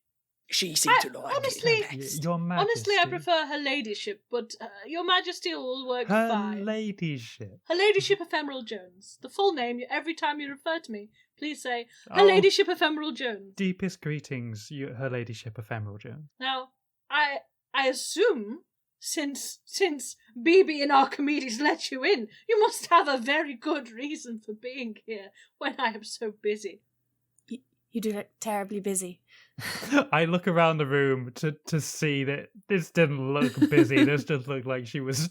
She seemed to like honestly, it. Your Majesty. Honestly, I prefer Her Ladyship, but Your Majesty will work Her fine. Ladyship. Her Ladyship Ephemeral Jones. The full name, every time you refer to me, please say, Her Oh. Ladyship Ephemeral Jones. Deepest greetings, Her Ladyship Ephemeral Jones. Now, I assume, since BB and Archimedes let you in, you must have a very good reason for being here when I am so busy. You do look terribly busy. I look around the room to see that this didn't look busy. This just looked like she was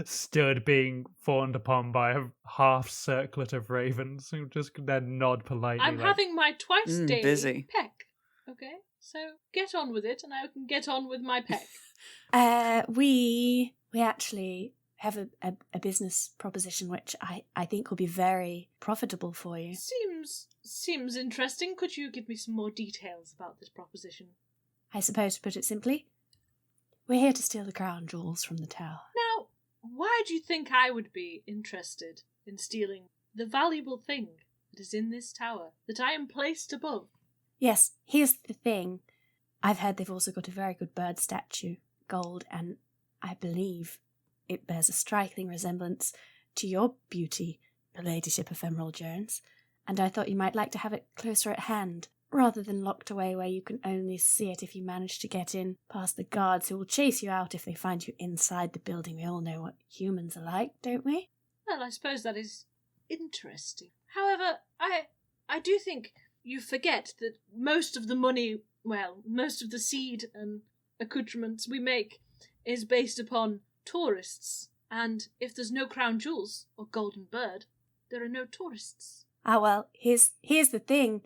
stood being fawned upon by a half circlet of ravens who just then nod politely. I'm having my twice daily busy. peck. Okay, so get on with it, and I can get on with my peck. We actually have a business proposition which I think will be very profitable for you. Seems interesting. Could you give me some more details about this proposition? I suppose, to put it simply, we're here to steal the crown jewels from the tower. Now, why do you think I would be interested in stealing the valuable thing that is in this tower that I am placed above? Yes, here's the thing. I've heard they've also got a very good bird statue, gold, and I believe it bears a striking resemblance to your beauty, Her Ladyship Ephemeral Jones, and I thought you might like to have it closer at hand, rather than locked away where you can only see it if you manage to get in past the guards who will chase you out if they find you inside the building. We all know what humans are like, don't we? Well, I suppose that is interesting. However, I do think you forget that most of the money, most of the seed and accoutrements we make is based upon tourists. And if there's no crown jewels or golden bird, there are no tourists. Ah, well, here's the thing.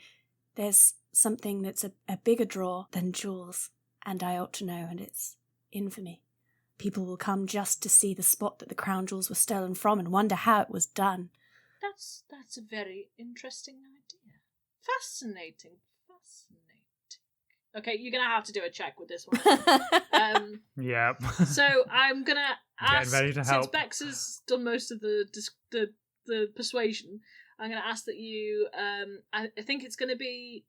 There's something that's a bigger draw than jewels, and I ought to know, and it's infamy. People will come just to see the spot that the crown jewels were stolen from and wonder how it was done. That's a very interesting idea. Fascinating. Okay, you're gonna have to do a check with this one. Yep. So I'm gonna ask, ready to help. since Bex has done most of the persuasion, I'm gonna ask that you. I think it's gonna be.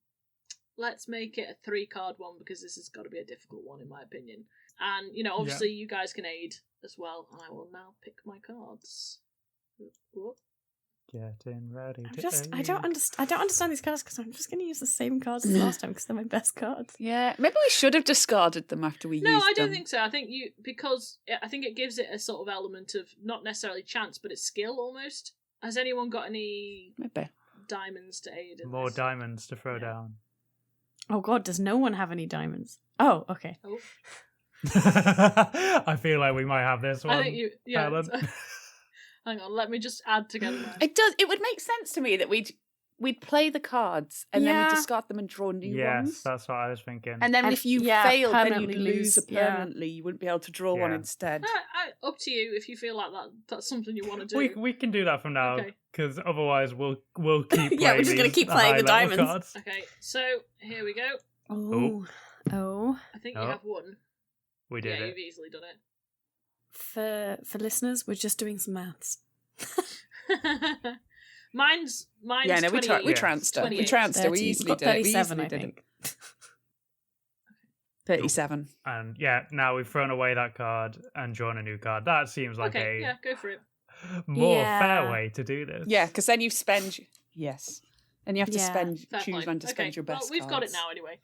Let's make it a 3-card one because this has got to be a difficult one in my opinion. And obviously you guys can aid as well. And I will now pick my cards. Whoop. Getting ready. I don't understand these cards because I'm just going to use the same cards as last time because they're my best cards. Yeah, maybe we should have discarded them after we used them. No, I don't think so. I think because I think it gives it a sort of element of not necessarily chance, but it's skill almost. Has anyone got any Maybe. diamonds to aid in More this? diamonds to throw down. Oh god, does no one have any diamonds? Oh, okay. Oh. I feel like we might have this one. I think you. Yeah. Helen. Hang on, let me just add together. It would make sense to me that we'd play the cards and then we'd discard them and draw new Yes, ones. that's what I was thinking. And then if you failed, then you'd permanently lose yeah. permanently. You wouldn't be able to draw one Yeah. instead. Up to you if you feel like that's something you want to do. we can do that from now Okay. because otherwise we'll keep playing. Yeah, we're just gonna keep playing the high-level diamonds. cards. Okay, so here we go. Oh. I think you Oh. have one. We did Yeah, it. you've easily done For listeners, we're just doing some maths. it. mine's Yeah, no, we 28. trounced her. We 28. trounced her. We 30. easily Got did it. We 37, easily I did think. it. 37. And yeah, now we've thrown away that card and drawn a new card. That seems like Okay, a yeah, go for it. more Yeah. fair way to do this. Yeah, because then you spend... Yes. And you have to Yeah. Fair choose point. when to spend Okay, your best well, we've got it cards. now anyway.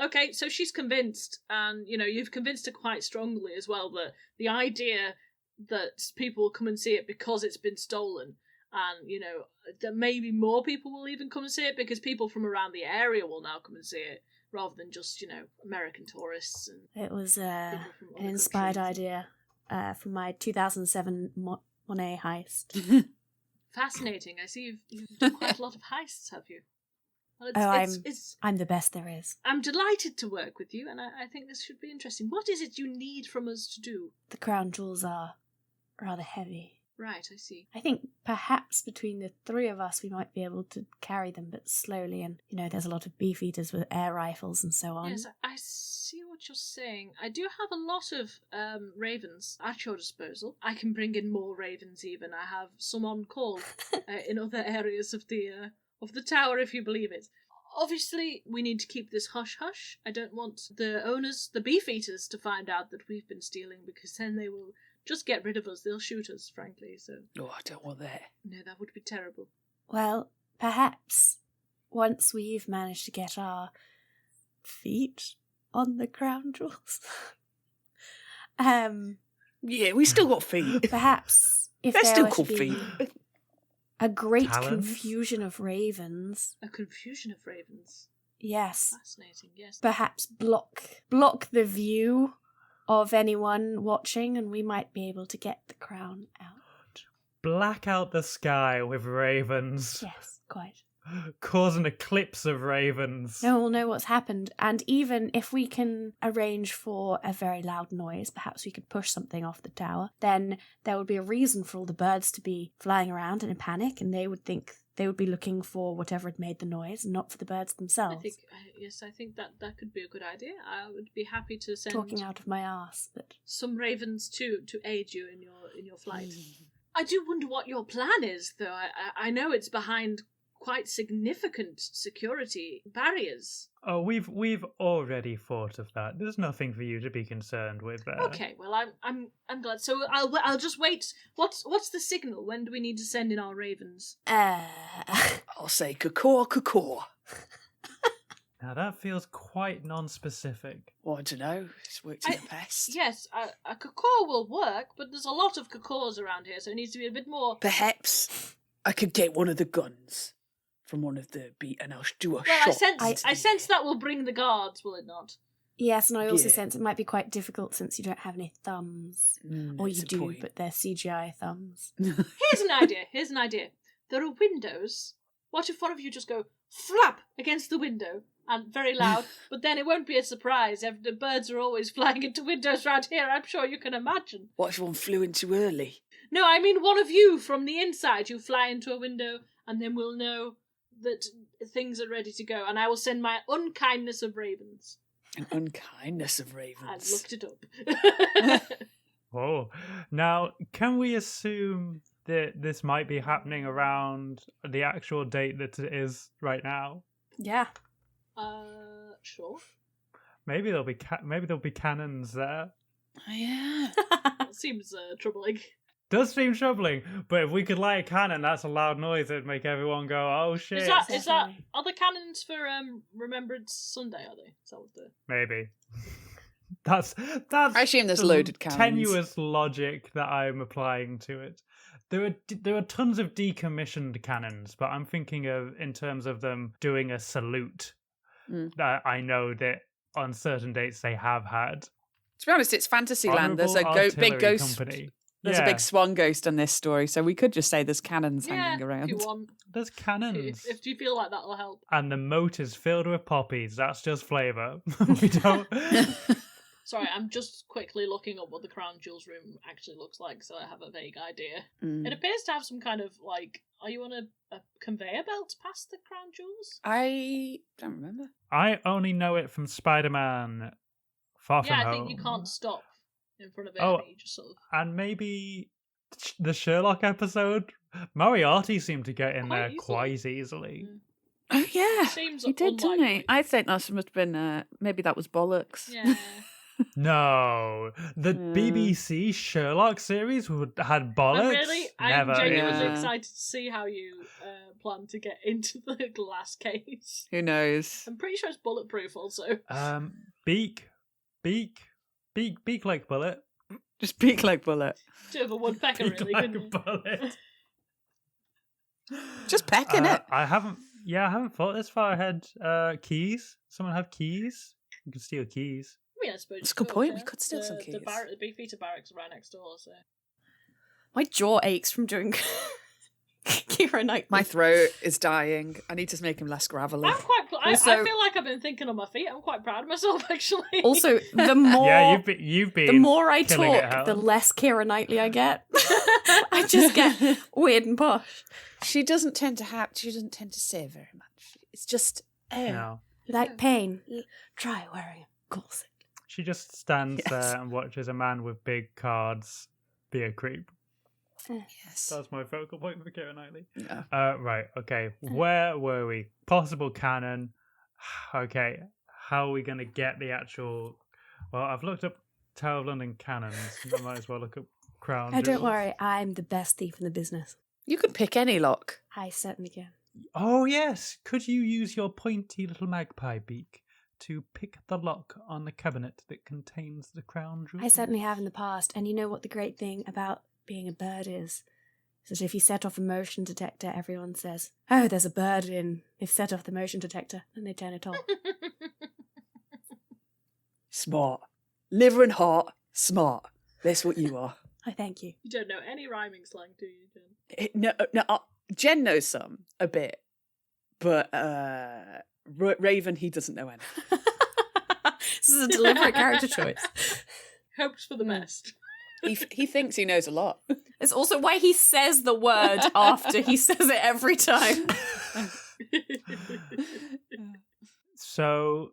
Okay, so she's convinced, and you've convinced her quite strongly as well that the idea that people will come and see it because it's been stolen, and that maybe more people will even come and see it because people from around the area will now come and see it rather than just American tourists and It was people from an other inspired countries. idea from my 2007 Monet heist. Fascinating. I see you've done quite a lot of heists, have you? Well, I'm the best there is. I'm delighted to work with you, and I think this should be interesting. What is it you need from us to do? The crown jewels are rather heavy. Right, I see. I think perhaps between the three of us we might be able to carry them, but slowly. And, there's a lot of beef eaters with air rifles and so on. Yes, I see what you're saying. I do have a lot of ravens at your disposal. I can bring in more ravens even. I have some on call in other areas of the tower, if you believe it. obviously, we need to keep this hush-hush. I don't want the owners, the beef-eaters, to find out that we've been stealing, because then they will just get rid of us. They'll shoot us, frankly, so... Oh, I don't want that. No, that would be terrible. Well, perhaps once we've managed to get our feet on the crown jewels, Yeah, we still got feet. perhaps if They're there still were called to be feet. a great Talons? confusion of ravens, A confusion of ravens. yes, Fascinating, yes. perhaps block the view of anyone watching, and we might be able to get the crown out. Black out the sky with ravens. Yes, quite. Cause an eclipse of ravens. No one will know what's happened, and even if we can arrange for a very loud noise, perhaps we could push something off the tower, then there would be a reason for all the birds to be flying around in a panic, and they would think they would be looking for whatever had made the noise, and not for the birds themselves. I think that could be a good idea. I would be happy to send Talking out of my arse, but some ravens to aid you in your flight. I do wonder what your plan is, though. I know it's behind quite significant security barriers. Oh, we've already thought of that. There's nothing for you to be concerned with there. Okay, well, I'm glad. So I'll just wait. What's the signal? When do we need to send in our ravens? I'll say caw, caw. Now that feels quite non-specific. Well, I don't know. It's worked in the past. Yes, a caw will work, but there's a lot of caws around here, so it needs to be a bit more. Perhaps I could get one of the guns from one of the beat, and I'll do a Well, shot. I sense that will bring the guards, will it not? yes, and I also Yeah. sense it might be quite difficult since you don't have any thumbs. Or you That's a do, point. but they're CGI thumbs. Here's an idea. There are windows. What if one of you just go flap against the window, and very loud, but then it won't be a surprise. The birds are always flying into windows around here, I'm sure you can imagine. What if one flew in too early? No, I mean one of you from the inside, you fly into a window, and then we'll know that things are ready to go, and I will send my unkindness of ravens. An unkindness of I ravens. looked it up. Oh, now can we assume that this might be happening around the actual date that it is right now? Yeah. Sure. Maybe there'll be cannons there. Oh, yeah. That seems troubling. Does seem troubling, but if we could light a cannon, that's a loud noise that'd make everyone go, "Oh shit!" Is that Definitely. are the cannons for Remembrance Sunday? Are they? Is that what the Maybe. That's I assume there's the loaded cannons. tenuous logic that I'm applying to it. There are tons of decommissioned cannons, but I'm thinking of in terms of them doing a salute. That I know that on certain dates they have had. To be honest, it's Fantasyland. There's a Honourable big Artillery ghost. Company. There's a big swan ghost in this story, so we could just say there's cannons hanging If around. you want. There's cannons. If you feel like that'll help. And the moat is filled with poppies. That's just flavour. We don't. Sorry, I'm just quickly looking up what the Crown Jewels room actually looks like, so I have a vague idea. It appears to have some kind of, like, are you on a conveyor belt past the Crown Jewels? I don't remember. I only know it from Spider-Man Far From Yeah, I Home. think you can't stop in front of it. Oh. You just sort of... And maybe the Sherlock episode. Moriarty seemed to get in Quite there easily. quite easily. Oh, yeah. Seems He did, didn't he? unlikely. I think that must have been, maybe that was bollocks. Yeah. No, the BBC Sherlock series had bollocks. I'm genuinely Yeah. excited to see how you plan to get into the glass case. Who knows? I'm pretty sure it's bulletproof also. Beak like bullet. Just peek like bullet. Bit of a woodpecker, Beak really, like couldn't you? bullet. Just pecking it. I haven't thought this far ahead. Keys. Someone have keys? You can steal keys. I mean, I suppose That's a you good point, yeah. we could steal some keys. The Beefeater barracks are right next door, so... My jaw aches from doing Kira Knightley. My throat is dying. I need to make him less gravelly. I'm quite... I Also- feel like I've been thinking on my feet. I'm quite proud of myself, actually. Also, the more Yeah, you've been the more I killing it, talk, the Helen. less Kira Knightley I get. I just get weird and posh. She doesn't tend to say very much. It's just, No. Like pain, try wearing a corset. She just stands Yes. there and watches a man with big cards be a creep. Yes. That's my focal point for Keira Knightley. Yeah. Right, okay. Where were we? Possible cannon. Okay, how are we going to get the actual... Well, I've looked up Tower of London cannons. I might as well look up crown Oh, don't jewels. worry, I'm the best thief in the business. You can pick any lock. I certainly can. Oh, yes. Could you use your pointy little magpie beak to pick the lock on the cabinet that contains the crown jewel? I certainly have in the past, and you know what the great thing about being a bird is that if you set off a motion detector, everyone says, "Oh, there's a bird in." If set off the motion detector, then they turn it off. Smart. Liver and heart, smart. That's what you are. I thank you. You don't know any rhyming slang, do you, Jen? No, Jen knows a bit. But Raven, he doesn't know any. This is a deliberate character choice. Hopes for the best. He thinks he knows a lot. It's also why he says the word after he says it every time. So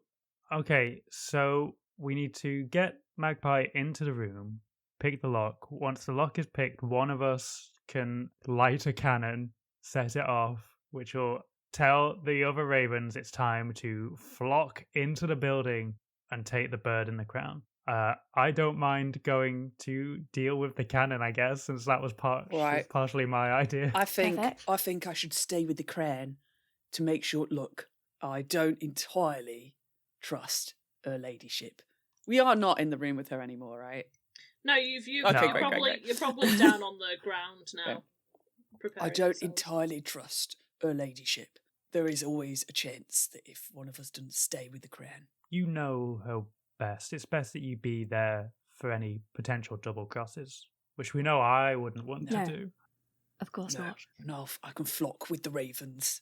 we need to get Magpie into the room, pick the lock. Once the lock is picked, one of us can light a cannon, set it off, which will tell the other ravens it's time to flock into the building and take the bird and the crown. I don't mind going to deal with the cannon, I guess, since that was partially my idea. I think Perfect. I should stay with the crown to make sure. Look, I don't entirely trust her ladyship. We are not in the room with her anymore, right? No, Okay, you're probably down on the ground now. Yeah. Preparing I don't yourself. entirely trust her ladyship. There is always a chance that if one of us doesn't stay with the crown. You know her best. It's best that you be there for any potential double crosses, which we know I wouldn't want No. to do. Of course not. No, I can flock with the ravens.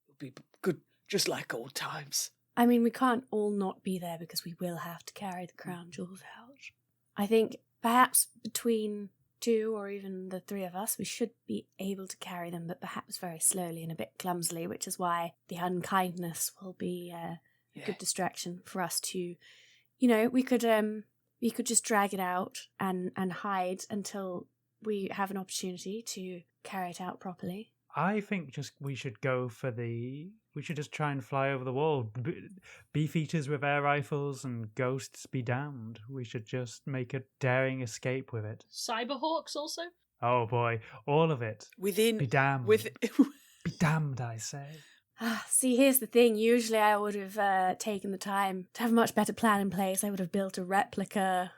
It'll be good, just like old times. I mean, we can't all not be there because we will have to carry the crown jewels out. I think perhaps between two or even the three of us, we should be able to carry them, but perhaps very slowly and a bit clumsily, which is why the unkindness will be a good distraction for us to, we could just drag it out and hide until we have an opportunity to carry it out properly. I think we should go for we should just try and fly over the wall. Beefeaters with air rifles and ghosts be damned. We should just make a daring escape with it. Cyberhawks also? Oh boy, all of it. Be damned. Be damned, I say. See, here's the thing. Usually I would have taken the time to have a much better plan in place. I would have built a replica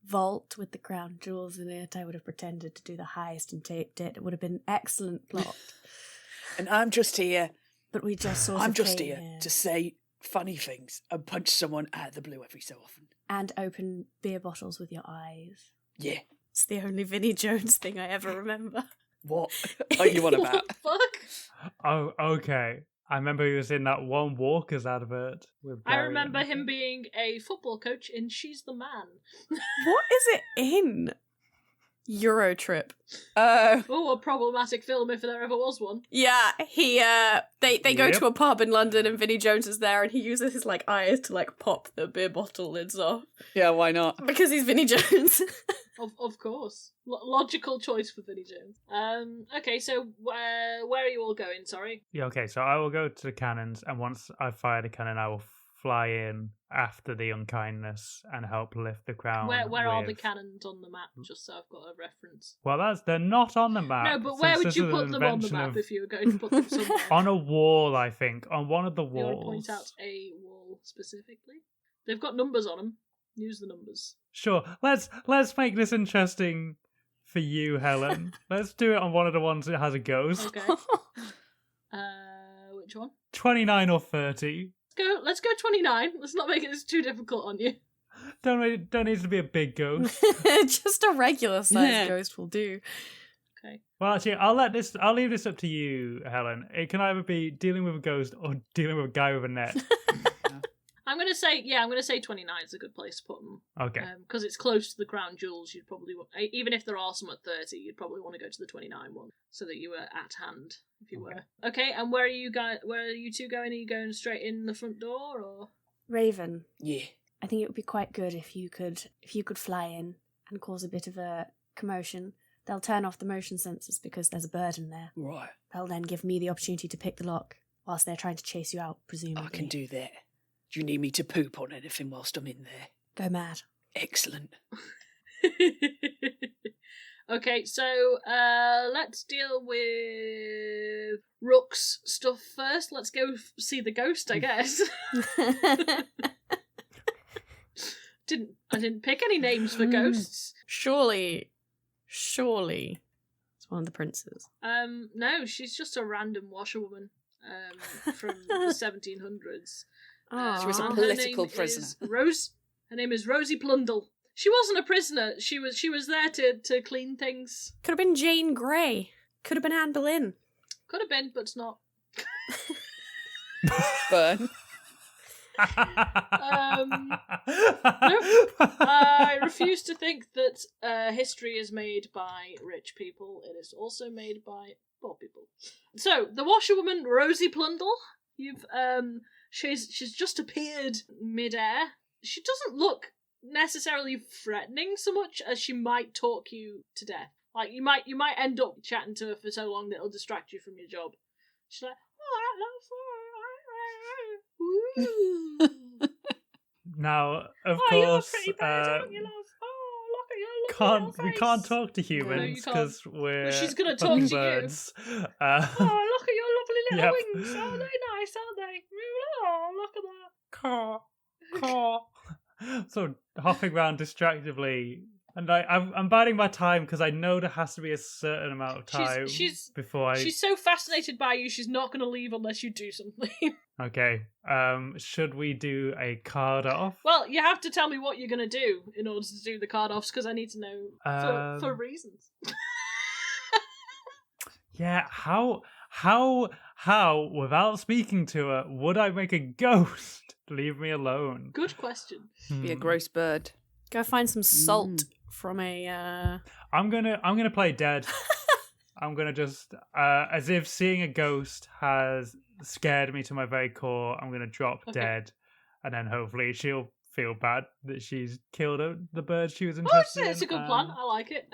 vault with the crown jewels in it. I would have pretended to do the heist and taped it. It would have been an excellent plot. And I'm just here. But we just sort of I'm just came here to say funny things and punch someone out of the blue every so often. And open beer bottles with your eyes. Yeah. It's the only Vinnie Jones thing I ever remember. What are you on about? What the fuck? Oh, okay. I remember he was in that one Walker's advert with I Gary remember in it. him being a football coach in She's the Man. What is it in? Eurotrip. Oh, a problematic film if there ever was one. Yeah, they go Yep. to a pub in London and Vinnie Jones is there and he uses his eyes to pop the beer bottle lids off. Yeah, why not? Because he's Vinnie Jones. Of course. Logical choice for Vinnie Jones. Okay, so where are you all going, sorry? Yeah, okay, so I will go to the cannons, and once I fire the cannon, I will fly in after the unkindness and help lift the crown. Where are the with- cannons on the map, just so I've got a reference? Well, they're not on the map. No, but where since would this you is put an them on the invention map of- if you were going to put them somewhere? On a wall, I think. On one of the You walls. want to point out a wall specifically? They've got numbers on them. Use the numbers. Sure. Let's make this interesting for you, Helen. Let's do it on one of the ones that has a ghost. Okay. Which one? 29 or 30. Let's go 29. Let's not make it too difficult on you. Don't need to be a big ghost. Just a regular sized Yeah. ghost will do. Okay. Well, actually, I'll leave this up to you, Helen. It can either be dealing with a ghost or dealing with a guy with a net. I'm gonna say 29 is a good place to put them. Okay. Because it's close to the crown jewels. You'd probably even if there are some at 30, you'd probably want to go to the 29 one so that you were at hand if you were. Okay, and where are you two going? Are you going straight in the front door or? Raven, Yeah. I think it would be quite good if you could fly in and cause a bit of a commotion. They'll turn off the motion sensors because there's a bird in there. Right. They'll then give me the opportunity to pick the lock whilst they're trying to chase you out, presumably. I can do that. Do you need me to poop on anything whilst I'm in there? Go mad. Excellent. Okay, so let's deal with Rook's stuff first. Let's go see the ghost, I guess. I didn't pick any names for ghosts. Surely it's one of the princes. No, she's just a random washerwoman from the 1700s. She was a and political her name prisoner. Is her name is Rosie Blundell. She wasn't a prisoner. She was there to clean things. Could have been Jane Grey. Could have been Anne Boleyn. Could have been, but it's not. Burn. I refuse to think that history is made by rich people. It is also made by poor people. So the washerwoman Rosie Blundell, she's just appeared midair. She doesn't look necessarily threatening so much as she might talk you to death. Like you might end up chatting to her for so long that it'll distract you from your job. She's like, Now, of you're a course, pretty bird, aren't you, love? Oh, look at your we face. can't talk to humans you can't. because we're She's gonna talk to you. birds. Oh, look at your lovely little Yep. wings. Oh, they're nice, aren't they? Oh, look at that. Caw, caw. So hopping around distractedly, and I'm biding my time because I know there has to be a certain amount of time before I. She's so fascinated by you, she's not going to leave unless you do something. Okay. Should we do a card off? Well, you have to tell me what you're going to do in order to do the card offs because I need to know for reasons. Yeah. How? Without speaking to her, would I make a ghost leave me alone? Good question. Be a gross bird. Go find some salt from a... I'm gonna play dead. I'm gonna just as if seeing a ghost has scared me to my very core. I'm gonna drop dead, and then hopefully she'll feel bad that she's killed the bird she was interested in. It's a good plan. I like it.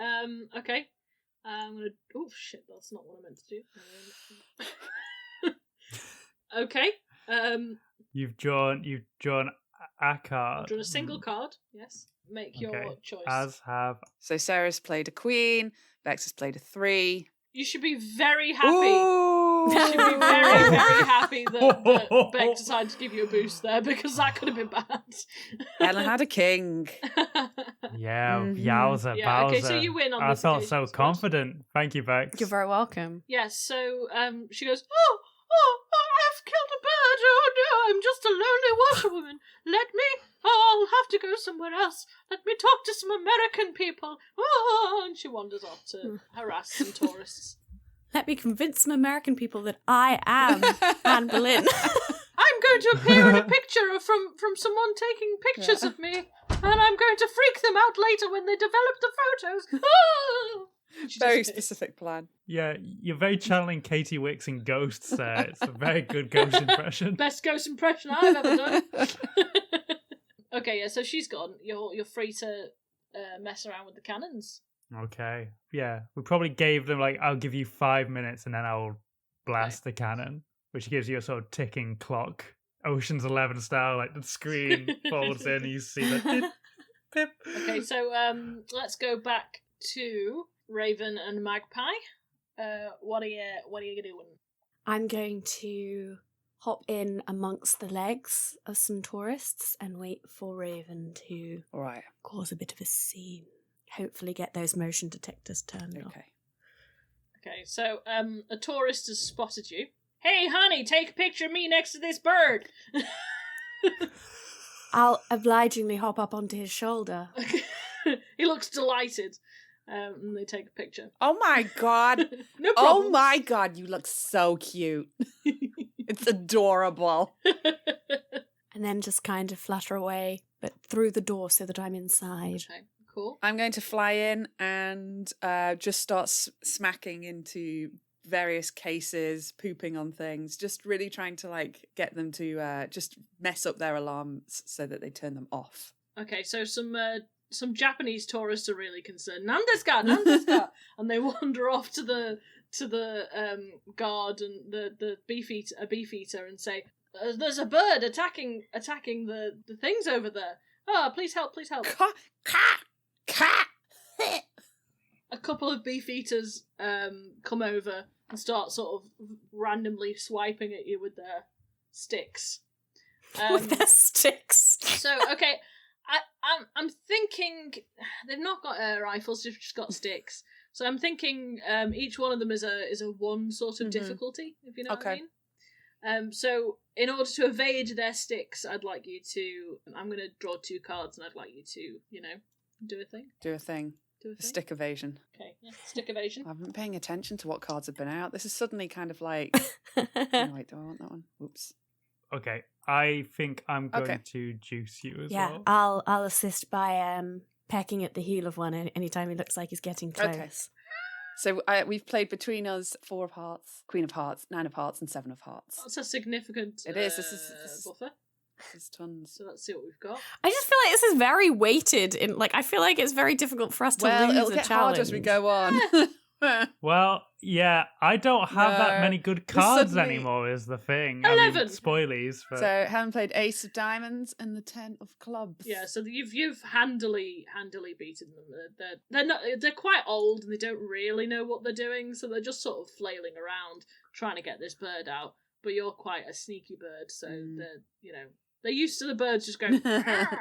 Okay. I'm gonna. Oh shit! That's not what I meant to do. Okay. You've drawn a card. I've drawn a single card. Yes. Make your choice. As have. So Sarah's played a queen. Bex has played a 3. You should be very happy. Ooh. You should be very, very happy that Beck decided to give you a boost there because that could have been bad. Helen had a king. Yeah, yowza, Yeah, okay, bowser. so you win on I this felt occasion, so I suppose. confident. Thank you, Bex. You're very welcome. Yes, so she goes, oh, I've killed a bird. Oh no, I'm just a lonely washerwoman. I'll have to go somewhere else. Let me talk to some American people. Oh, and she wanders off to harass some tourists. Let me convince some American people that I am Anne Boleyn. I'm going to appear in a picture from someone taking pictures of me, and I'm going to freak them out later when they develop the photos. Oh! Very specific plan. Yeah, you're very channeling Katie Wicks in Ghosts there. It's a very good ghost impression. Best ghost impression I've ever done. Okay, yeah, so she's gone. You're free to mess around with the cannons. Okay. Yeah. We probably gave them I'll give you 5 minutes and then I'll blast the cannon, which gives you a sort of ticking clock. Ocean's 11 style, the screen folds in and you see the pip. Okay, so let's go back to Raven and Magpie. What are you doing? I'm going to hop in amongst the legs of some tourists and wait for Raven to All right. cause a bit of a scene. Hopefully get those motion detectors turned off. Okay, so a tourist has spotted you. Hey, honey, take a picture of me next to this bird. I'll obligingly hop up onto his shoulder. He looks delighted. And they take a picture. Oh my god. No problem. Oh my god, you look so cute. It's adorable. And then just kind of flutter away, but through the door so that I'm inside. Okay, cool. I'm going to fly in and just start smacking into various cases, pooping on things, just really trying to get them to just mess up their alarms so that they turn them off. Okay, so some Japanese tourists are really concerned. Nandeska! And they wander off to the to the guard and the beefeater and say, "There's a bird attacking the things over there. Oh, please help! Please help!" A couple of beefeaters come over and start sort of randomly swiping at you with their sticks. With their sticks. So okay, I'm thinking they've not got air rifles; they've just got sticks. So I'm thinking each one of them is a one sort of difficulty, if you know what I mean. So in order to evade their sticks, I'd like you to. I'm going to draw 2 cards, and I'd like you to, do a thing. Do a thing. Stick evasion. Okay, yeah, stick evasion. I've been paying attention to what cards have been out. This is suddenly kind of like... oh, wait, do I want that one? Oops. Okay, I think I'm going to juice you as well. Yeah, I'll assist by pecking at the heel of one anytime he looks like he's getting close. Okay. So we've played between us 4 of Hearts, Queen of Hearts, 9 of Hearts, and 7 of Hearts. That's a significant It is. This is buffer. There's tons. So let's see what we've got. I just feel like this is very weighted. I feel like it's very difficult for us to lose it'll a get challenge. harder as we go on. Well, yeah, I don't have that many good cards anymore, is the thing. 11. Spoilies. But... So Helen played Ace of Diamonds and the 10 of Clubs. Yeah, so you've handily beaten them. They're quite old and they don't really know what they're doing, so they're just sort of flailing around trying to get this bird out. But you're quite a sneaky bird, so they're used to the birds just going and then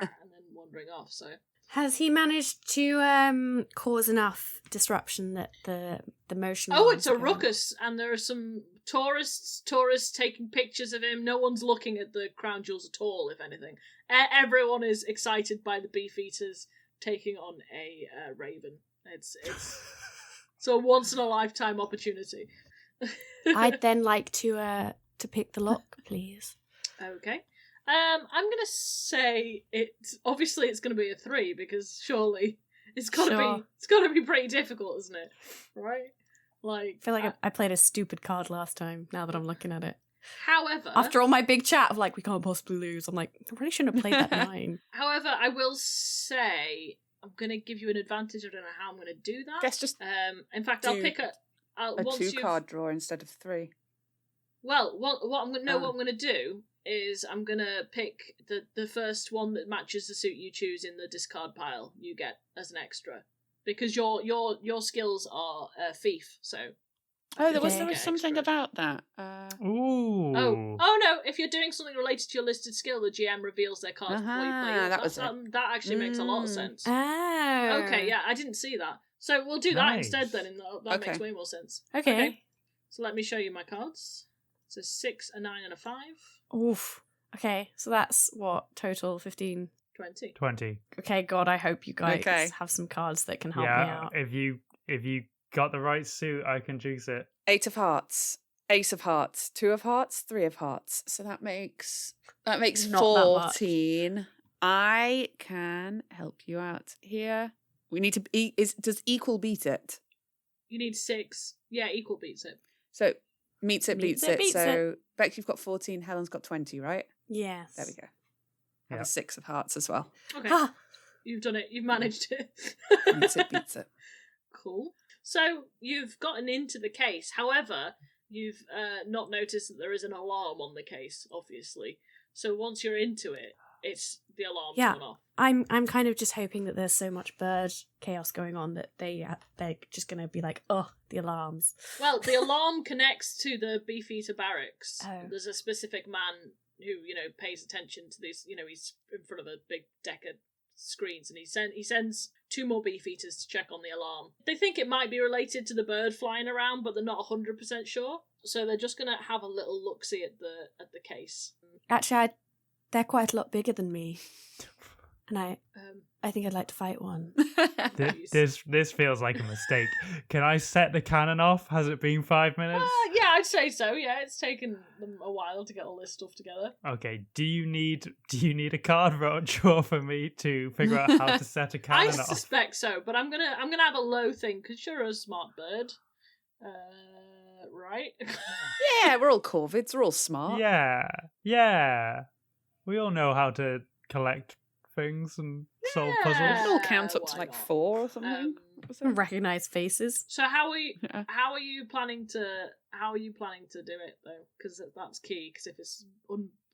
wandering off. So has he managed to cause enough disruption that the motion? Oh, it's a ruckus, and there are some tourists taking pictures of him. No one's looking at the crown jewels at all. If anything, everyone is excited by the beefeaters taking on a raven. It's a once in a lifetime opportunity. I'd then like to pick the lock, please. Okay. I'm gonna say it's gonna be a 3 because surely it's gotta be pretty difficult, isn't it? Right? Like I feel like I played a stupid card last time. Now that I'm looking at it. However, after all my big chat of we can't possibly lose, I'm like, I really shouldn't have played that 9. However, I will say I'm gonna give you an advantage. I don't know how I'm gonna do that. Guess just in fact, I'll pick a 2-card draw instead of 3. Well, what I'm gonna do is I'm gonna pick the first one that matches the suit you choose in the discard pile. You get as an extra because your skills are thief. So there was something about that. Ooh. Oh no! If you're doing something related to your listed skill, the GM reveals their cards before you play it. That actually makes a lot of sense. Oh. Okay, yeah, I didn't see that. So we'll do that instead then. That makes way more sense. Okay. So let me show you my cards. So 6, a 9, and a 5. Oof. Okay, so that's what total 15. 20. Okay, God, I hope you guys have some cards that can help me out. If you got the right suit, I can juice it. 8 of Hearts, Ace of Hearts, 2 of Hearts, 3 of Hearts. So that makes Not 14. I can help you out here. We need to does equal beat it? You need 6. Yeah, equal beats it. So meets it, beats it. Beats so Bex, you've got 14. Helen's got 20, right? Yes. There we go. Have a 6 of Hearts as well. Okay. You've done it. You've managed it. Meets it, beats it. Cool. So you've gotten into the case. However, you've not noticed that there is an alarm on the case, obviously. So once you're into it, it's the alarm's gone off. I'm kind of just hoping that there's so much bird chaos going on that they're just going to be like, oh, the alarms. Well, the alarm connects to the Beefeater barracks. Oh. There's a specific man who, pays attention to these. He's in front of a big deck of screens, and he sends 2 more Beefeaters to check on the alarm. They think it might be related to the bird flying around, but they're not 100% sure. So they're just going to have a little look-see at the case. Actually, they're quite a lot bigger than me. And I think I'd like to fight one. This feels like a mistake. Can I set the cannon off? Has it been 5 minutes? Yeah, I'd say so. Yeah, it's taken them a while to get all this stuff together. Okay. Do you need a card draw for me to figure out how to set a cannon off? I suspect so, but I'm gonna have a low thing because you're a smart bird. Right? Yeah, we're all corvids. We're all smart. Yeah. We all know how to collect things and solve puzzles. We all count up to 4 or something. Recognize faces. So how are you Yeah. how are you planning to do it though? Because that's key. Because if it's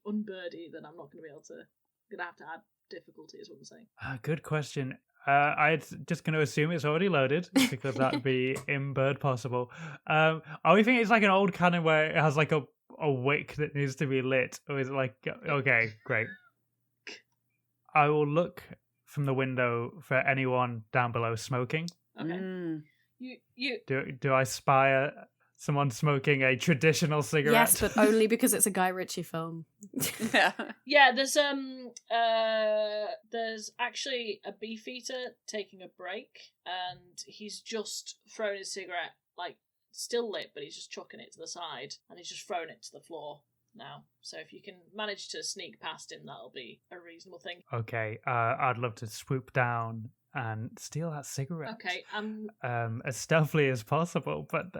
unbirdie, then I'm not going to be able to. I'm gonna have to add difficulty, is what I'm saying. Good question. I'm just going to assume it's already loaded because that'd be in bird possible. Are we thinking it's like an old cannon where it has like a wick that needs to be lit, or is it like okay, great? I will look from the window for anyone down below smoking. Okay. You Do I spy someone smoking a traditional cigarette? Yes, but only because it's a Guy Ritchie film. Yeah, there's actually a beefeater taking a break, and he's just thrown his cigarette, like still lit, but he's just chucking it to the side, and he's just thrown it to the floor now. So if you can manage to sneak past him, that'll be a reasonable thing. Okay, I'd love to swoop down and steal that cigarette. Okay, as stealthily as possible, but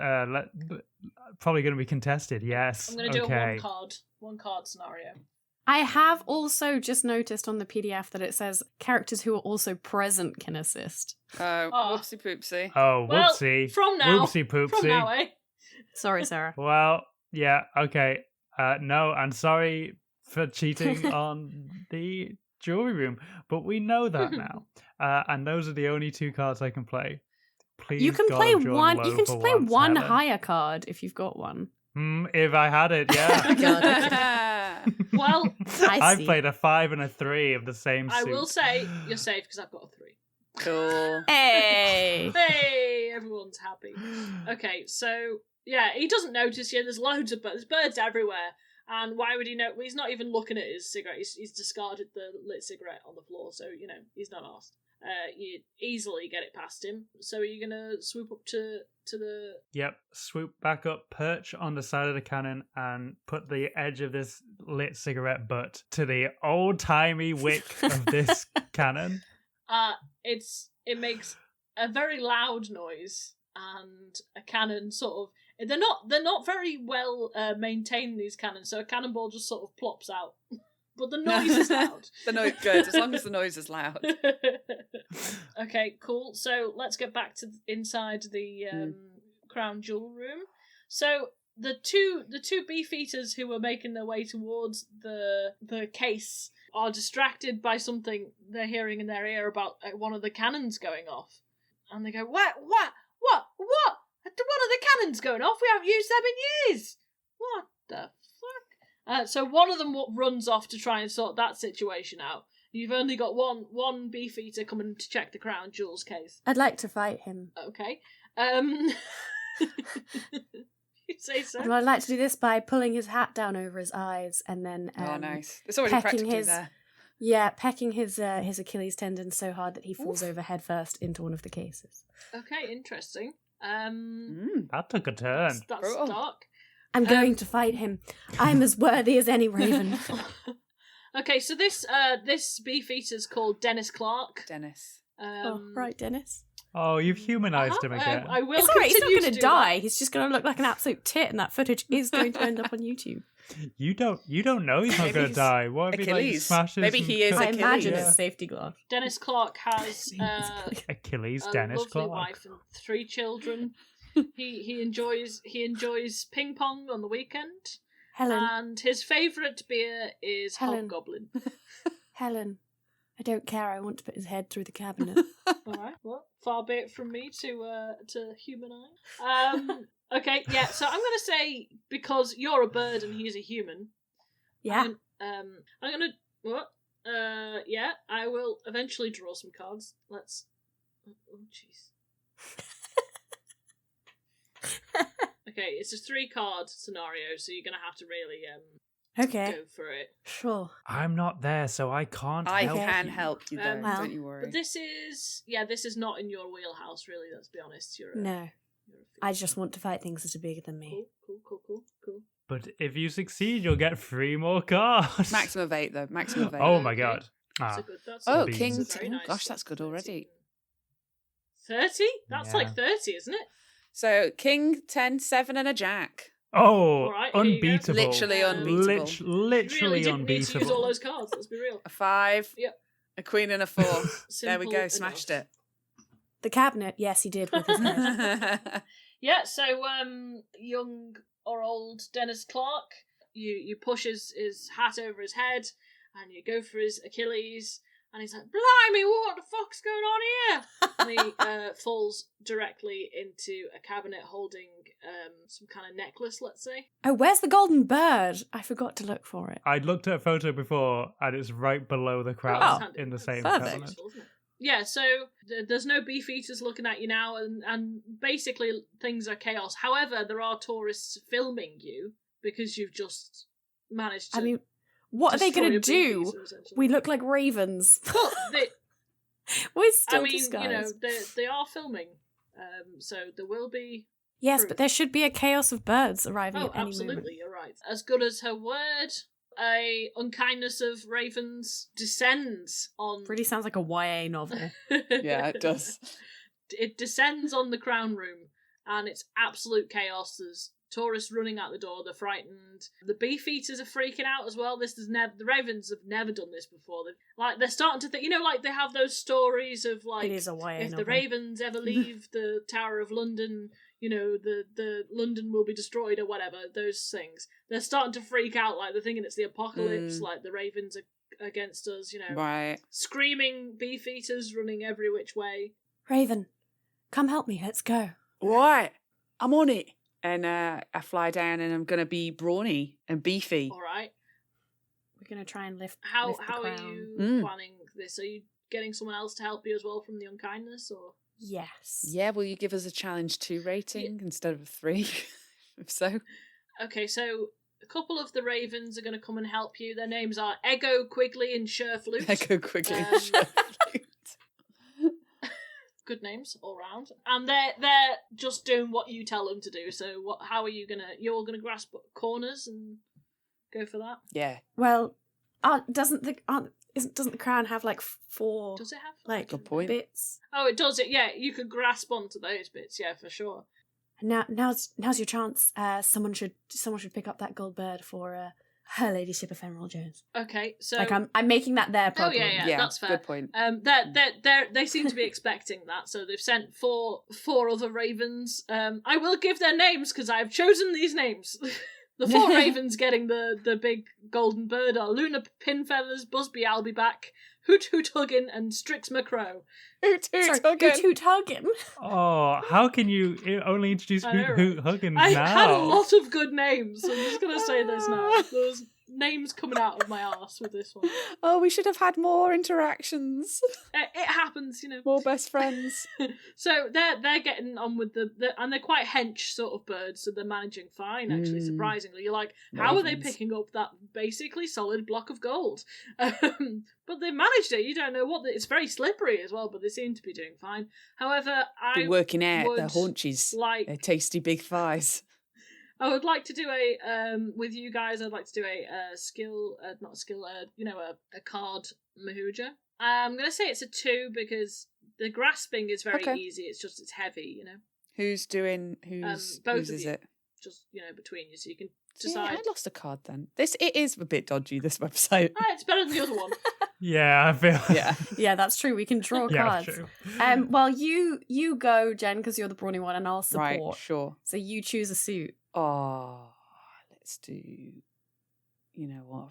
probably going to be contested. Yes. I'm going to do okay. a one card scenario. I have also just noticed on the PDF that it says characters who are also present can assist. Oh, Oh. whoopsie poopsie. Oh, Well, whoopsie. from now, Whoopsie poopsie. From now, eh? Sorry, Sarah. Well, yeah, okay. No, I'm sorry for cheating on the jewelry room, but we know that now. And those are the only 2 cards I can play. Please, You can God, play draw one. low You can for just play once, one Helen. higher card if you've got one. If I had it, yeah. Well, I see. I've played a 5 and a 3 of the same suit. I will say you're safe because I've got a 3. Cool. Hey. Hey, everyone's happy. Okay, so yeah, he doesn't notice you. There's loads of birds. There's birds everywhere. And why would he know? Well, he's not even looking at his cigarette. He's discarded the lit cigarette on the floor, so he's not asked. You easily get it past him. So are you gonna swoop up to the? Yep, swoop back up, perch on the side of the cannon, and put the edge of this lit cigarette butt to the old-timey wick of this cannon. It makes a very loud noise, and a cannon sort of. They're not very well maintained, these cannons, so a cannonball just sort of plops out. But the noise is loud. The noise good, as long as the noise is loud. Okay, cool. So let's get back to inside the crown jewel room. So the two beefeaters who were making their way towards the case are distracted by something they're hearing in their ear about one of the cannons going off, and they go, What? One of the cannons going off? We haven't used them in years. What the fuck? So one of them runs off to try and sort that situation out. You've only got one beefeater coming to check the crown jewels case. I'd like to fight him. Okay. You say so. And I'd like to do this by pulling his hat down over his eyes and then Oh, nice. It's already pecking practically his there. Yeah, pecking his Achilles tendon so hard that he falls over headfirst into one of the cases. Okay, interesting. That took a turn. That's Brutal. dark. I'm going to fight him. I'm as worthy as any raven. Okay, so this beefeater's called Dennis Clark. Dennis. Right, Dennis. Oh, you've humanized him again. I will. It's alright, he's not continue going to to do die. He's just going to look like an absolute tit, and that footage is going to end up on YouTube. You don't know he's not Maybe going to he's die. What if he like Achilles. smashes? Maybe and he is cuts- I imagine Achilles. it's safety glove. that. Dennis Clark has Achilles, a Dennis lovely Clark. wife and 3 children. he enjoys ping pong on the weekend, Helen, and his favourite beer is Helen. Hobgoblin. Helen, I don't care. I want to put his head through the cabinet. All right, well, far be it from me to humanise. Okay, yeah. So I'm gonna say, because you're a bird and he's a human. Yeah. I'm gonna what? Yeah. I will eventually draw some cards. Let's. Oh, jeez. Okay, it's a 3-card scenario, so you're gonna have to really Okay. go for it. Sure. I'm not there, so I can't I help can you. help you, though. Well, Don't you worry. But this is not in your wheelhouse, really. Let's be honest. You're a, No. You're a I just want to fight things that are bigger than me. Cool. But if you succeed, you'll get 3 more cards. Maximum of 8, though. Maximum of 8. Oh my Okay. god. That's Ah. a good. That's Oh, a, King that's a very oh, nice gosh, that's good already. 30? That's Yeah. like 30, isn't it? So, King, 10, 7, and a Jack. Oh, All right, here you go. unbeatable. Literally unbeatable. Literally Really didn't need to unbeatable. use all those cards. Let's be real. A 5. Yep. A Queen and a 4. There we Simple go. enough. Smashed it. The cabinet, yes, he did with his head. Yeah, so young or old Dennis Clark, you push his hat over his head, and you go for his Achilles, and he's like, "Blimey, what the fuck's going on here?" And he falls directly into a cabinet holding some kind of necklace, let's say. Oh, where's the golden bird? I forgot to look for it. I'd looked at a photo before, and it's right below the crown Oh, in the same perfect. cabinet. Useful, isn't it? Yeah, so there's no beefeaters looking at you now, and basically things are chaos. However, there are tourists filming you because you've just managed to. I mean, what are they going to do? Beefeater, essentially. We look like ravens. Well, We're still I mean, disguised. they are filming, so there will be. Yes, proof. but there should be a chaos of birds arriving Oh, at any absolutely, moment. you're right. As good as her word, a unkindness of ravens descends on. Really sounds like a YA novel. Yeah, it does. It descends on the crown room, and it's absolute chaos. There's tourists running out the door. They're frightened. The beefeaters are freaking out as well. This is never. The ravens have never done this before. They're starting to think. Like they have those stories of like It is a YA if novel. the ravens ever leave the Tower of London, the London will be destroyed or whatever. Those things. They're starting to freak out. Like they're thinking it's the apocalypse. Like the ravens are against us. Right. Screaming beefeaters running every which way. Raven, come help me. Let's go. Right. I'm on it. And I fly down and I'm going to be brawny and beefy. All right. We're going to try and lift How the are crown. you planning this? Are you getting someone else to help you as well from the unkindness, or? Yes. Yeah, will you give us a challenge 2 rating instead of a 3? If so. Okay, so a couple of the ravens are going to come and help you. Their names are Ego, Quigley, and Sherflute. Echo quickly. Good names all round, and they're just doing what you tell them to do. So how are you gonna? You're gonna grasp corners and go for that. Yeah. Well, doesn't the crown have like 4 Does it have? like Good point. bits? Oh, it does. Yeah, you could grasp onto those bits. Yeah, for sure. Now's your chance. Someone should pick up that gold bird for Her Ladyship Ephemeral Jones. Okay, so Like I'm making that their oh problem. yeah, that's fair. Good point. They seem to be expecting that, so they've sent four other ravens. I will give their names because I've chosen these names. The 4 ravens getting the big golden bird are Luna Pinfeathers, Busby I'll be back, Hoot Hoot Huggin, and Strix McCrow. Hoot hoot Sorry, huggin'. Hoot Hoot Huggin'. Oh, how can you only introduce I Hoot know, Hoot right? Huggins I now? had a lot of good names, so I'm just gonna say this now. There's names coming out of my arse with this one. Oh, we should have had more interactions. It happens, More best friends. So they're getting on with and they're quite hench sort of birds, so they're managing fine. Actually, surprisingly, you're like, how are they Ravens. picking up that basically solid block of gold? But they managed it. You don't know what. It's very slippery as well, but they seem to be doing fine. However, Be working out their would haunches, like their tasty big thighs. I would like to do a with you guys. I'd like to do a skill, not a skill, a card mahuja. I'm gonna say it's a 2 because the grasping is very Okay. easy. It's just it's heavy, Who's doing? Whose both whose of is you. it? Just between you, so you can See, decide. I lost a card then. It is a bit dodgy, this website. It's better than the other one. Yeah, I feel. Yeah. Yeah, that's true. We can draw Yeah, cards. true. Well, you go, Jen, because you're the brawny one, and I'll support. Right, sure. So you choose a suit. Oh, let's do. You know what?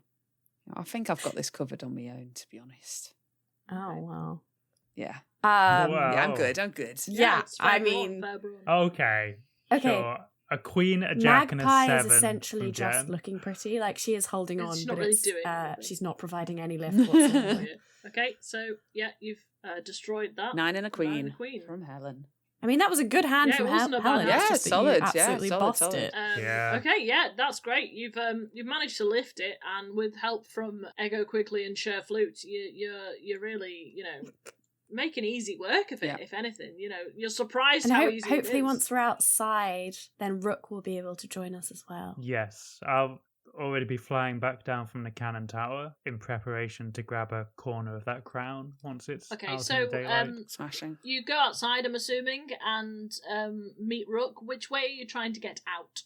I think I've got this covered on my own, to be honest. Oh wow. Yeah. Wow. Yeah, I'm good. I'm good. Yeah, it's fair I brawn, mean- fair brawn. Okay. Okay. Sure. A queen, a jack, and a Magpie 7. is essentially from just Jen. looking pretty. Like she is holding She's on, not but really it's, doing anything. she's not providing any lift whatsoever. Okay, so you've destroyed that. 9 and a queen, 9 and a queen. from Helen. I mean, that was a good hand Yeah, it from wasn't a bad Helen. hand. It's Yeah, just that solid, You yeah, absolutely solid, bossed solid. it. Yeah. Okay, yeah, that's great. You've managed to lift it, and with help from Ego Quickly and Sherflute, you're really making easy work of it. Yeah. If anything, you're surprised And how easy. hopefully, it is. once we're outside, then Rook will be able to join us as well. Yes, I'll already be flying back down from the cannon tower in preparation to grab a corner of that crown once it's Okay, out so in the daylight. Smashing. you go outside, I'm assuming, and meet Rook. Which way are you trying to get out?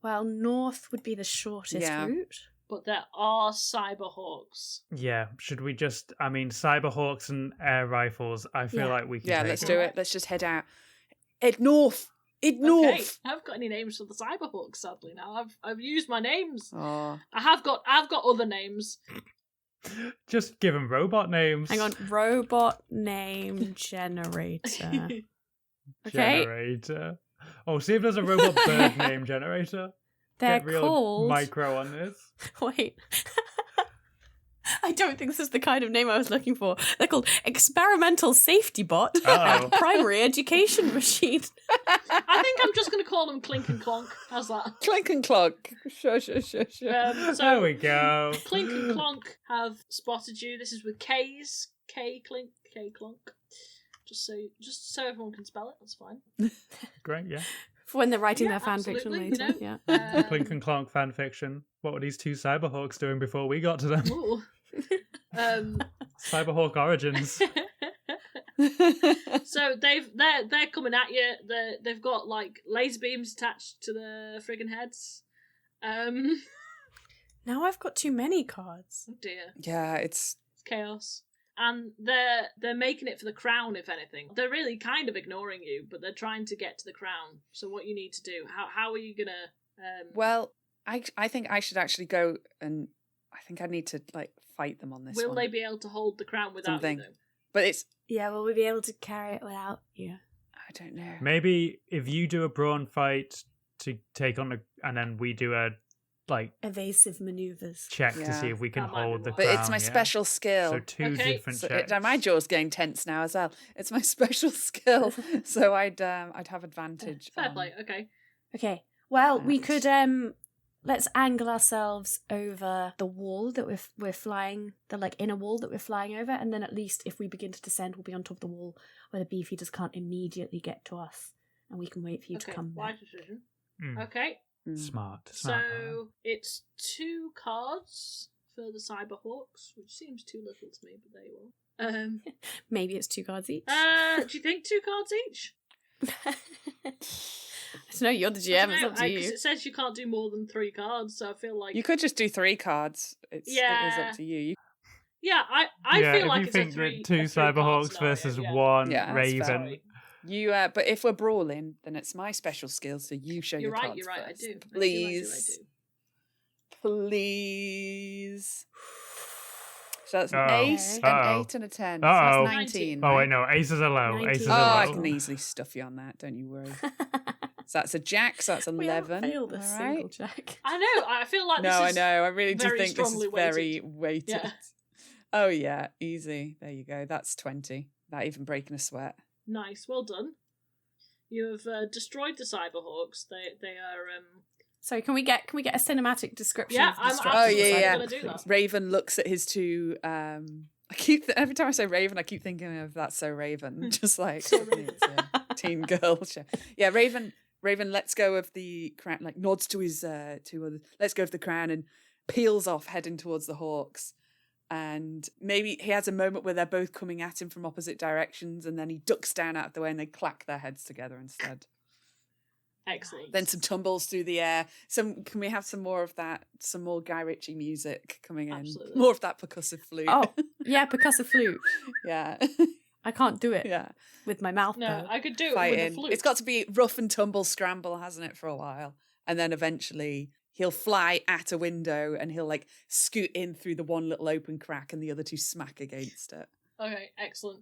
Well, north would be the shortest Yeah. route. but there are cyberhawks. Yeah, should we just... I mean, cyberhawks and air rifles, I feel like we can Yeah, take let's it. do it. Let's just head out. Head north. Head Okay, north. I haven't got any names for the cyberhawks. Sadly, now I've used my names. Oh. I've got other names. Just give them robot names. Hang on, robot name generator. Okay. Generator. Oh, see if there's a robot bird name generator. They're Get real called... micro on this. Wait. I don't think this is the kind of name I was looking for. They're called Experimental Safety Bot Uh-oh. and Primary Education Machine. I think I'm just going to call them Clink and Clonk. How's that? Clink and clunk. Sure. So There we go. Clink and Clonk have spotted you. This is with K's. K Clink, K Clonk. Just so everyone can spell it. That's fine. Great, yeah. For when they're writing Yeah, their fan fiction absolutely, later. you know. Yeah. Clink and Clonk fan fiction. What were these two Cyberhawks doing before we got to them? Ooh. Cyberhawk origins. So they're coming at you. They've got like laser beams attached to their friggin' heads. Now I've got too many cards. Oh dear, Yeah, it's it's chaos. And they're making it for the crown, if anything. They're really kind of ignoring you, but they're trying to get to the crown. So what you need to do? How are you gonna? well. I think I should actually go, and I think I need to like fight them on this. Will one. they be able to hold the crown without Something. you? Though? But it's Yeah, will we be able to carry it without you? I don't know. Maybe if you do a brawn fight to take on the, and then we do a like Evasive maneuvers. check to Yeah. see if we can That might be hold the one. But crown. it's my yeah? special skill. So two Okay. different So checks. my jaw's getting tense now as well. It's my special skill, so I'd have advantage. Fair on- play. Okay. Okay. Well, we Right. could let's angle ourselves over the wall that we're flying, the like inner wall that we're flying over, and then at least if we begin to descend, we'll be on top of the wall where the beefeaters can't immediately get to us, and we can wait for you to Okay. come Wise back. decision. Mm, Okay. Mm. Smart. So it's 2 cards for the Cyberhawks, which seems too little to me, but there you are. Maybe it's 2 cards each. Do you think 2 cards each? I don't know, you're the GM, it's up to Because you. it says you can't do more than 3 cards, so I feel like You could just do 3 cards. It is Yeah. up to you. yeah, I yeah, feel if like you it's a think 3 that 2 a 3 card Cyberhawks scenario, versus yeah. 1 Yeah, that's Raven. Sorry. You, but if we're brawling, then it's my special skill. So you show You're your right. cards You're right. first. I do. Please, I do. please. So that's an Uh-oh. ace, an Uh-oh. 8, and a 10. So Uh-oh. that's 19. Oh, right? wait, no. Aces are low. 19. Aces Oh, are I low. can easily stuff you on that. Don't you worry. So that's a jack. So that's We 11. haven't failed a all single right? check. I know. I feel like No, this I is know. I really do very think this is strongly very weighted. weighted. Yeah. Oh yeah, easy. There you go. That's 20. Not even breaking a sweat. nice. Well done. You have destroyed the Cyberhawks. They are. So can we get a cinematic description? Yeah, of the I'm structure? Oh absolutely yeah, gonna do that. Raven looks at his 2. I keep every time I say Raven, I keep thinking of That's So Raven, just like So Raven. it's a teen girl show. Yeah, Raven lets go of the crown, like nods to his 2 others. Let's go of the crown and peels off, heading towards the Hawks. And maybe he has a moment where they're both coming at him from opposite directions, and then he ducks down out of the way, and they clack their heads together instead. Excellent. Then some tumbles through the air. Can we have some more of that? Some more Guy Ritchie music coming in. Absolutely. More of that percussive flute. Oh, yeah, percussive flute. yeah, I can't do it yeah. with my mouth. No, though. I could do it with Fighting. a flute. It's got to be rough and tumble scramble, hasn't it, for a while? And then eventually he'll fly at a window and he'll like scoot in through the one little open crack, and the other 2 smack against it. Okay, excellent.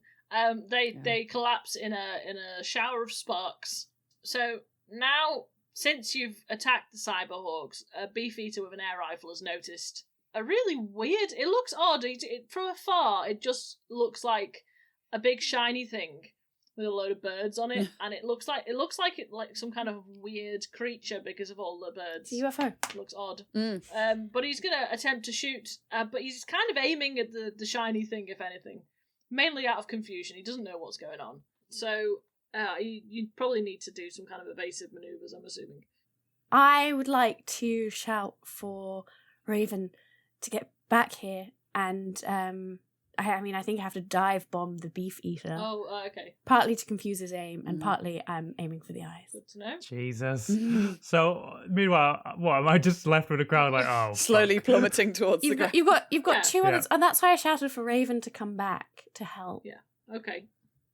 They collapse in a shower of sparks. So now, since you've attacked the Cyberhawks, a beefeater with an air rifle has noticed a really weird. It looks odd. From afar, it just looks like a big shiny thing with a load of birds on it, and it looks like some kind of weird creature because of all the birds. It's a UFO. It looks odd. Mm. But he's gonna attempt to shoot, but he's kind of aiming at the shiny thing, if anything, mainly out of confusion. He doesn't know what's going on, so you probably need to do some kind of evasive maneuvers, I'm assuming. I would like to shout for Raven to get back here and I mean, I think I have to dive bomb the beef eater. Oh, okay. Partly to confuse his aim, and partly I'm aiming for the eyes. Good to know. Jesus. So, meanwhile, what, am I just left with a crowd like, oh, Slowly fuck. plummeting towards the ground. You've got Yeah. two others, and that's why I shouted for Raven to come back to help. Yeah. Okay.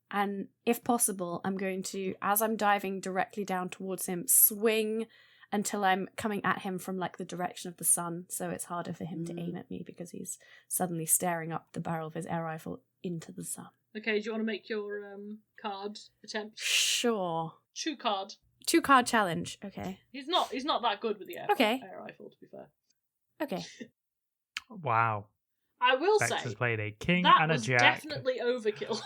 And if possible, I'm going to, as I'm diving directly down towards him, swing until I'm coming at him from like the direction of the sun, so it's harder for him to aim at me because he's suddenly staring up the barrel of his air rifle into the sun. Okay, do you want to make your card attempt? Sure. 2 card. 2-card challenge. Okay. He's not that good with the air rifle, to be fair. Okay. Wow. I will Bex say has played a king that and a was jack. definitely overkill.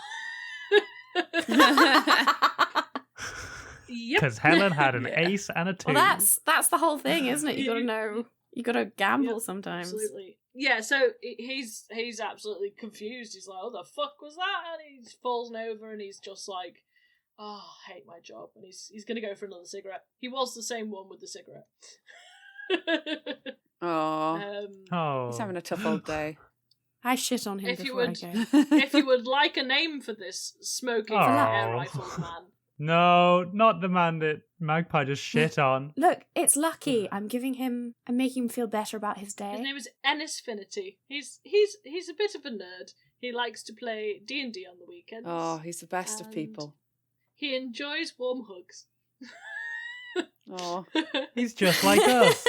Yep. Because Helen had an ace and a 2. Well, that's the whole thing, isn't it? You gotta know. You gotta gamble Yep, sometimes. Absolutely. Yeah, so he's absolutely confused. He's like, "What the fuck was that?" And he falls over, and he's just like, "Oh, I hate my job." And he's gonna go for another cigarette. He was the same one with the cigarette. Oh, he's having a tough old day. I shit on him If you before I would- go. If you would like a name for this smoking air rifled man, No, not the man that Magpie just shit on. Look, it's Lucky. I'm making him feel better about his his day. name is Ennisfinity. He's a bit of a nerd. He likes to play D&D on the weekends. Oh, he's the best of And people. He enjoys warm hugs. Oh. He's just like us.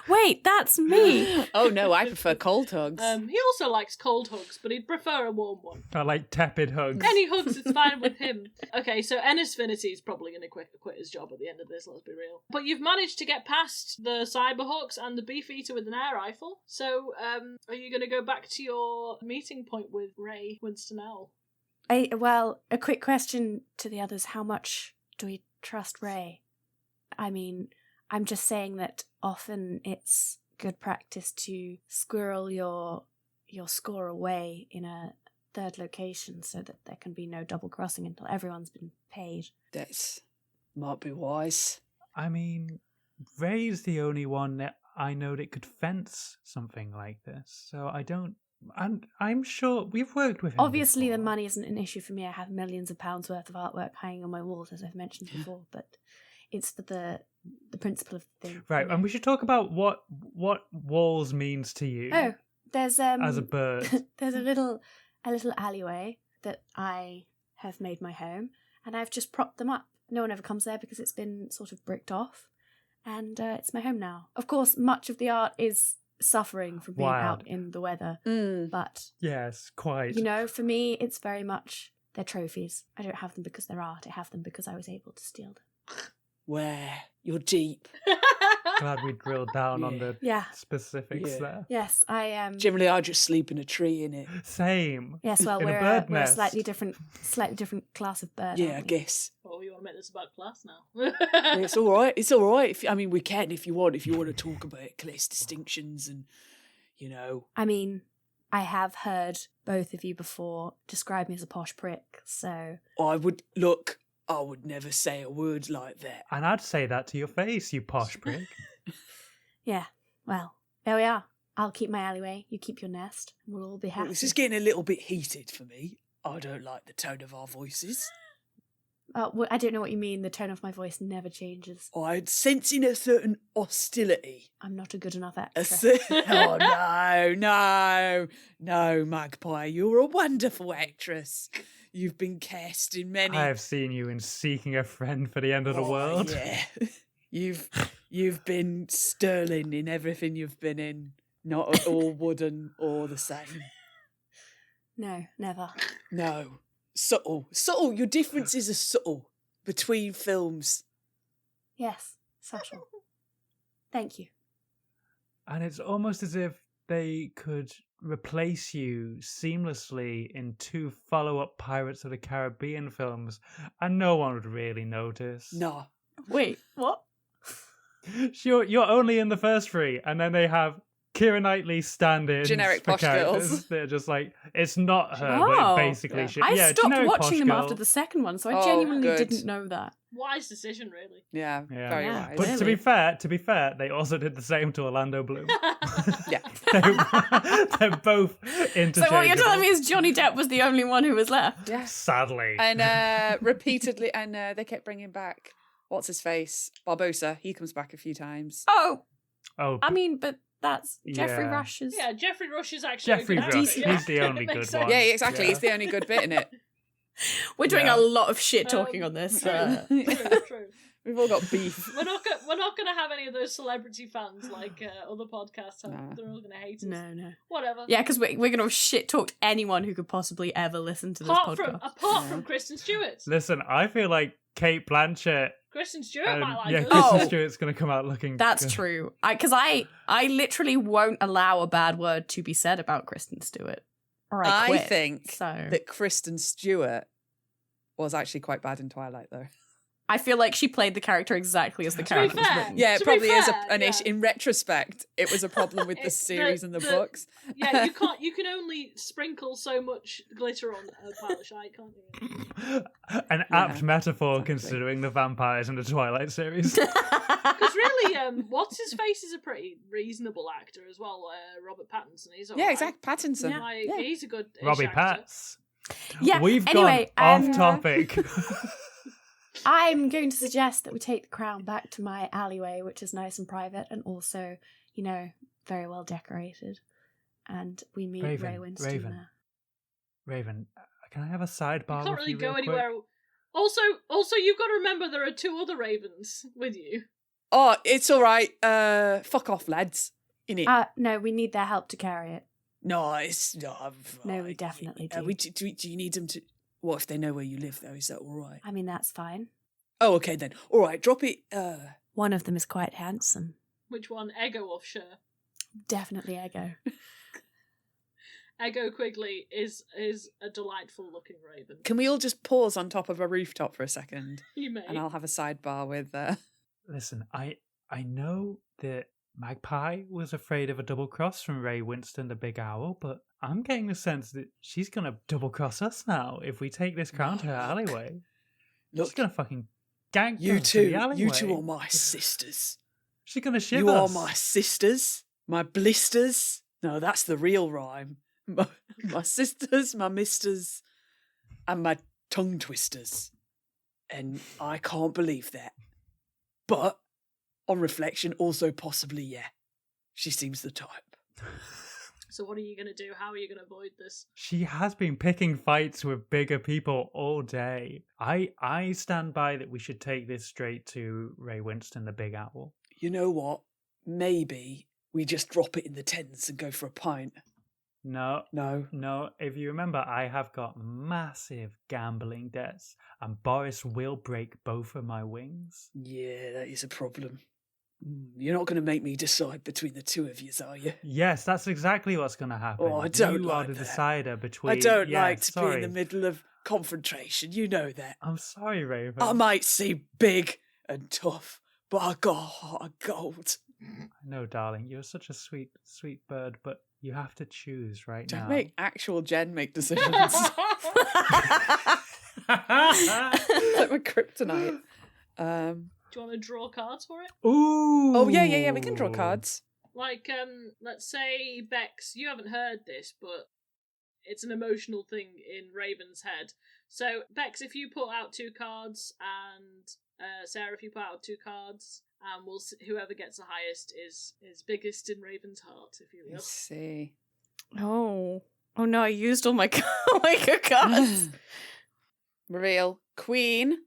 Wait, that's me. Oh no, I prefer cold hugs. He also likes cold hugs, but he'd prefer a warm one. I like tepid hugs. Any hugs is fine with him. Okay, so Ennisfinity is probably going to quit his job at the end of this, let's be real. But you've managed to get past the Cyberhawks and the Beefeater with an air rifle. So, are you going to go back to your meeting point with Ray Winston Owl? Well, a quick question to the others. How much do we trust Ray? I mean, I'm just saying that often it's good practice to squirrel your score away in a third location so that there can be no double crossing until everyone's been paid. That might be wise. I mean, Ray's the only one that I know that could fence something like this. So I'm sure we've worked with him. Obviously, the before. money isn't an issue for me. I have millions of pounds worth of artwork hanging on my walls, as I've mentioned before, but it's for the principle of the thing. Right, and we should talk about what walls means to you. Oh, there's as a bird. there's a little alleyway that I have made my home, and I've just propped them up. No one ever comes there because it's been sort of bricked off, and it's my home now. Of course, much of the art is suffering from being Wild. out in the weather, but Yes, quite. you know, for me, it's very much they're trophies. I don't have them because they're art. I have them because I was able to steal them. Where? You're deep. Glad we drilled down on the Yeah. specifics Yeah. there. Yes, I am. Generally, I just sleep in a tree, innit? Same. Yes, well, in a we're bird we're a nest. slightly different class of bird. Yeah, I aren't we? guess. Oh, you want to make this about class now? Yeah, it's all right. It's all right. We can if you want. If you want to talk about class distinctions and, you know. I mean, I have heard both of you before describe me as a posh prick, so I would never say a word like that. And I'd say that to your face, you posh prick. yeah. Well, there we are. I'll keep my alleyway. You keep your nest. And we'll all be happy. Well, this is getting a little bit heated for me. I don't like the tone of our voices. I don't know what you mean. The tone of my voice never changes. I'm sensing a certain hostility. I'm not a good enough A actress. oh, no, Magpie. You're a wonderful actress. You've been cast in many. I have seen you in Seeking a Friend for the End of the World. Yeah. You've been sterling in everything you've been in. Not at all wooden or the same. No, never. No. Subtle. Your differences are subtle between films. Yes, subtle. Thank you. And it's almost as if they could replace you seamlessly in 2 follow-up Pirates of the Caribbean films, and no one would really notice. No. Wait, what? You're only in the first 3, and then they have Keira Knightley stand-ins Generic for posh characters. girls. They're just like, it's not her, Oh. but it basically Yeah. should. I yeah, stopped generic watching posh them girl. after the second one, so I Oh, genuinely good. didn't know that. Wise decision, really. Yeah, Yeah. very Yeah. wise. But Really? to be fair, they also did the same to Orlando Bloom. Yeah. They're both interchangeable. So what you're telling me is Johnny Depp was the only one who was left? Yeah. Sadly. And repeatedly, and they kept bringing back, what's his face? Barbosa. He comes back a few times. Oh, Oh, I mean, but that's Jeffrey Yeah. Rush's. Yeah, Jeffrey Rush is actually Jeffrey a good Rush. actor, yeah. He's the only It makes good sense. one. Yeah, exactly. Yeah. He's the only good bit in it. We're doing Yeah. a lot of shit talking on this. True. We've all got beef. We're not going to have any of those celebrity fans like other podcasts have. Nah. They're all going to hate us. No. Whatever. Yeah, because we're going to shit talk anyone who could possibly ever listen to this podcast. Apart from Kristen Stewart. Listen, I feel like Kate Blanchett. Kristen Stewart and- might like yeah, us. Kristen Oh. Stewart's going to come out looking. That's good. true. Because I literally won't allow a bad word to be said about Kristen Stewart. Or I quit. think So that Kristen Stewart was actually quite bad in Twilight, though. I feel like she played the character exactly as the be character was fair, written. Yeah, To it be probably is fair, an yeah. issue. In retrospect, it was a problem with the It's series and the the- books. Yeah, you can only sprinkle so much glitter on a pile of shite, can't you? An Yeah, apt metaphor exactly. considering the vampires in the Twilight series. Because really, what's his face is a pretty reasonable actor as well. Robert Pattinson, he's Yeah, alright. exactly. Pattinson. Yeah. Like, Yeah. he's a good Robbie actor. Patts. Yeah, We've anyway, gone off topic. I'm going to suggest that we take the crown back to my alleyway, which is nice and private and also, very well decorated. And we meet Raven, Ray Winston Raven. there. Raven, can I have a sidebar? You can't with really you go real quick? anywhere. Also, you've got to remember there are two other ravens with you. Oh, it's all right. Fuck off, lads. Innit? No, we need their help to carry it. No, it's no. No, we definitely do. Do you need them to? What if they know where you live, though? Is that all right? I mean, that's fine. Oh, okay then. All right, drop it. One of them is quite handsome. Which one? Ego or Cher? Definitely Ego. Ego Quigley is a delightful looking raven. Can we all just pause on top of a rooftop for a second, You may. and I'll have a sidebar with. Listen, I know that Magpie was afraid of a double cross from Ray Winston, the Big Owl, but I'm getting the sense that she's gonna double cross us now if we take this crown to her alleyway. She's Look, gonna fucking gank you us to the two. alleyway. You two are my sisters. She's gonna ship You are us. my sisters. My blisters. No, that's the real rhyme. My sisters, my misters, and my tongue twisters. And I can't believe that. But on reflection, also possibly, yeah. She seems the type. So what are you going to do? How are you going to avoid this? She has been picking fights with bigger people all day. I stand by that we should take this straight to Ray Winston, the Big Owl. You know what? Maybe we just drop it in the tents and go for a pint. No, No. if you remember, I have got massive gambling debts, and Boris will break both of my wings. Yeah, that is a problem. You're not going to make me decide between the two of you, are you? Yes, that's exactly what's going to happen. Oh, I don't You like are the that. decider between. I don't Yeah, like to be in sorry. the middle of confrontation. You know that. I'm sorry, Raven. I might seem big and tough, but I got a heart of gold. I know, darling, you're such a sweet, sweet bird, but you have to choose right Don't now. make actual Jen make decisions. Like my kryptonite. Do you want to draw cards for it? Ooh. Oh, yeah, we can draw cards. Like, let's say, Bex, you haven't heard this, but it's an emotional thing in Raven's head. So, Bex, if you put out 2 cards, and Sarah, if you put out 2 cards, and whoever gets the highest is biggest in Raven's heart, if you will. Let's see. Oh no, I used all my good cards. Reveal Queen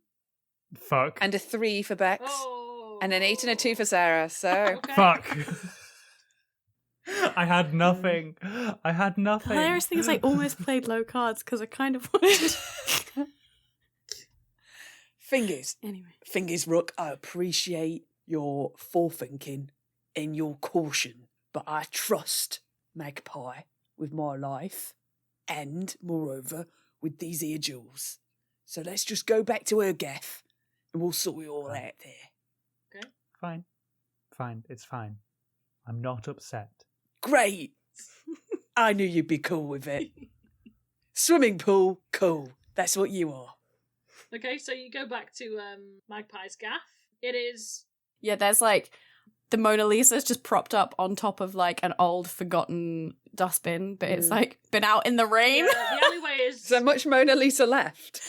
Fuck. and a 3 for Bex, Oh. and an 8 and a 2 for Sarah. So Okay. Fuck. I had nothing. I had The nothing. hilarious thing is I almost played low cards because I kind of wanted. Thing is, Rook, I appreciate your forethinking and your caution, but I trust Magpie with my life, and moreover with these ear jewels. So let's just go back to her gaff, and we'll sort it all out there. Fine. It's fine. I'm not upset. Great. I knew you'd be cool with it. Swimming pool, cool. That's what you are. Okay, so you go back to Magpie's gaff. It is... Yeah, there's like the Mona Lisa's just propped up on top of like an old forgotten dustbin, but it's like been out in the rain. The alleyway is... So much Mona Lisa left.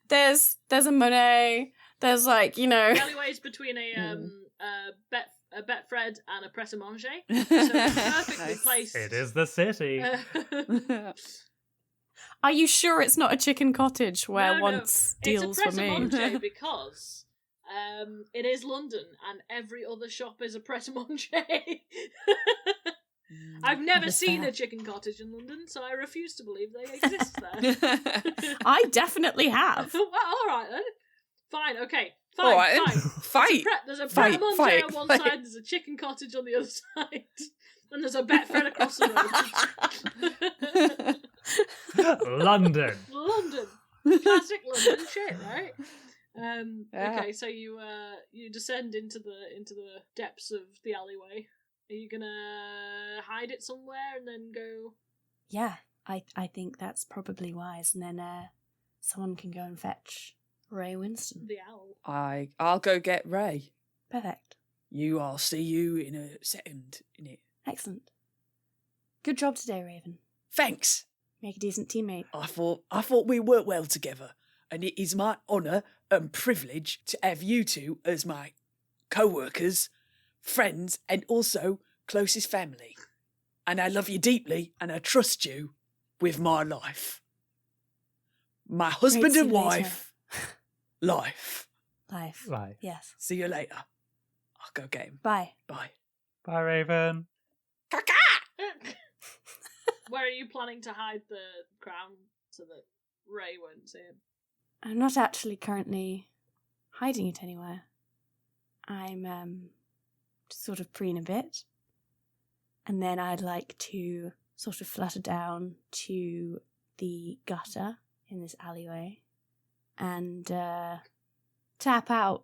There's a Monet. There's like, you know. The alleyway is between a Betfred and a Pret-a-Manger. So it's perfectly placed. It is the city. Are you sure it's not a chicken cottage where once deals were It's a made? Pret-a-Manger because it is London and every other shop is a Pret-a-Manger. I've never seen a chicken cottage in London, so I refuse to believe they exist there. I definitely have. Well, all right then. Fine, okay. Fine, All right, fine. fight. There's a Fight, Pret-a-Manger fight, on one fight. side, there's a chicken cottage on the other side, and there's a Betfred across the road. London. London. Classic London shit, right? Yeah. Okay, so you descend into the depths of the alleyway. Are you gonna hide it somewhere and then go? Yeah, I think that's probably wise. And then someone can go and fetch Ray Winston. The owl. I'll go get Ray. Perfect. I'll see you in a second, innit? Excellent. Good job today, Raven. Thanks. Make a decent teammate. I thought we worked well together, and it is my honour and privilege to have you two as my co-workers, friends, and also closest family. And I love you deeply, and I trust you with my life. My husband Great, see and you later. wife. Life. Life. Life. Yes. See you later. I'll go get him. Bye. Bye. Bye, Raven. Where are you planning to hide the crown so that Ray won't see him? I'm not actually currently hiding it anywhere. I'm just sort of preen a bit. And then I'd like to sort of flutter down to the gutter in this alleyway and tap out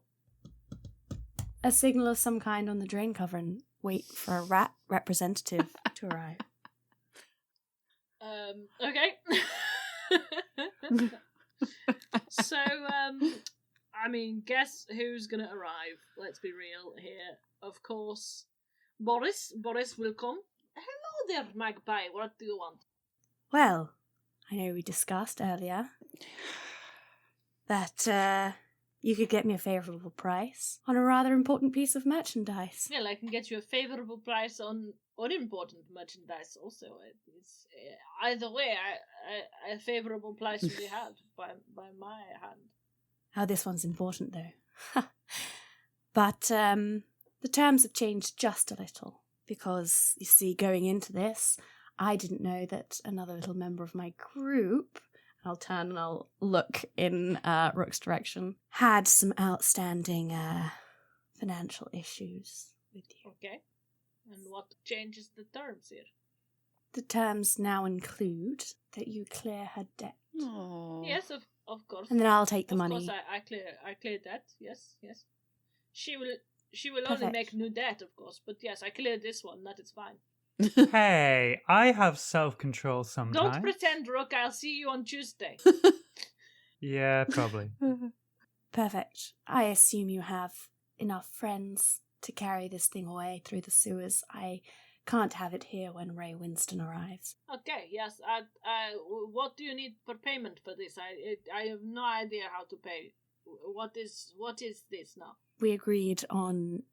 a signal of some kind on the drain cover and wait for a rat representative to arrive. Okay. So, I mean, guess who's gonna arrive? Let's be real here. Of course, Boris. Boris will come. Hello there, Magpie. What do you want? Well, I know we discussed earlier that you could get me a favourable price on a rather important piece of merchandise. Well, I can get you a favourable price on unimportant merchandise also. It's, either way, a favourable price will be had by my hand. Oh, this one's important, though. But the terms have changed just a little, because, you see, going into this, I didn't know that another little member of my group, I'll turn and I'll look in Rook's direction, had some outstanding financial issues with you. Okay. And what changes the terms here? The terms now include that you clear her debt. Aww. Yes, of course. And then I'll take the of money. course, I clear that. Yes. She will only Perfect. make new debt, of course. But yes, I cleared this one. That is fine. Hey, I have self-control sometimes. Don't pretend, Rook. I'll see you on Tuesday. Yeah, probably. Perfect. I assume you have enough friends to carry this thing away through the sewers. I can't have it here when Ray Winston arrives. Okay. Yes. What do you need for payment for this? I have no idea how to pay. What is this now? We agreed on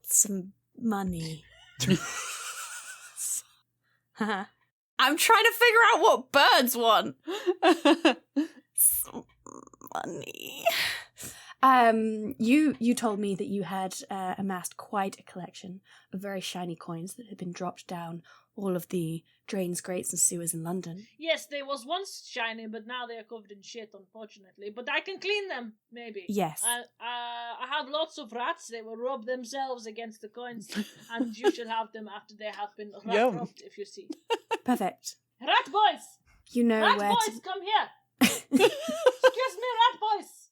some money. I'm trying to figure out what birds want. Some money. You told me that you had amassed quite a collection of very shiny coins that had been dropped down all of the drains, grates, and sewers in London. Yes, they was once shiny, but now they are covered in shit, unfortunately. But I can clean them, maybe. Yes. I have lots of rats. They will rub themselves against the coins, and you should have them after they have been Yum. rubbed, if you see. Perfect. Rat boys! You know Rat where boys, come here! Excuse me, rat boys!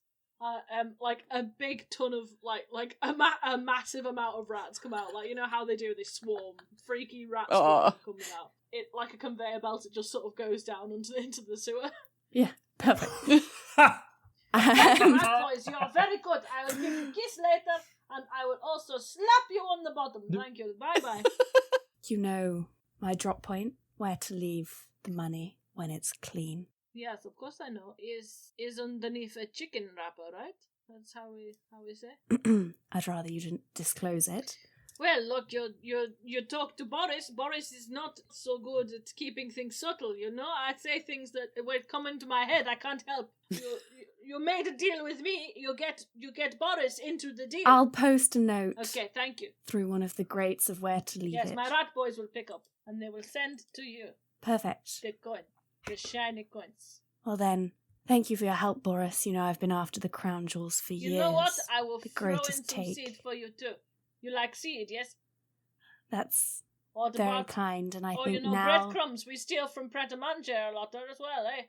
Like a big ton of like a massive amount of rats come out. Like, you know how they do this swarm, freaky rat swarm coming out. It like a conveyor belt. It just sort of goes down into the sewer. Yeah, perfect. Thank you, rat boys. You are very good. I will give you a kiss later, and I will also slap you on the bottom. Thank you. Bye-bye. You know my drop point, where to leave the money when it's clean. Yes, of course I know. Is underneath a chicken wrapper, right? That's how we say. I'd rather you didn't disclose it. Well, look, you talk to Boris. Boris is not so good at keeping things subtle, you know? I say things that would come into my head. I can't help. You made a deal with me. You get Boris into the deal. I'll post a note. Okay, thank you. Through one of the grates of where to leave it. Yes, my rat boys will pick up, and they will send to you Perfect. the coin, the shiny coins. Well then, thank you for your help, Boris. You know I've been after the crown jewels for years. You know what? I will The throw in greatest some take. seed for you too. You like seed, yes? That's What very about? kind, and I Oh, think you know, now... breadcrumbs. We steal from Pret a Manger a lot there as well, eh?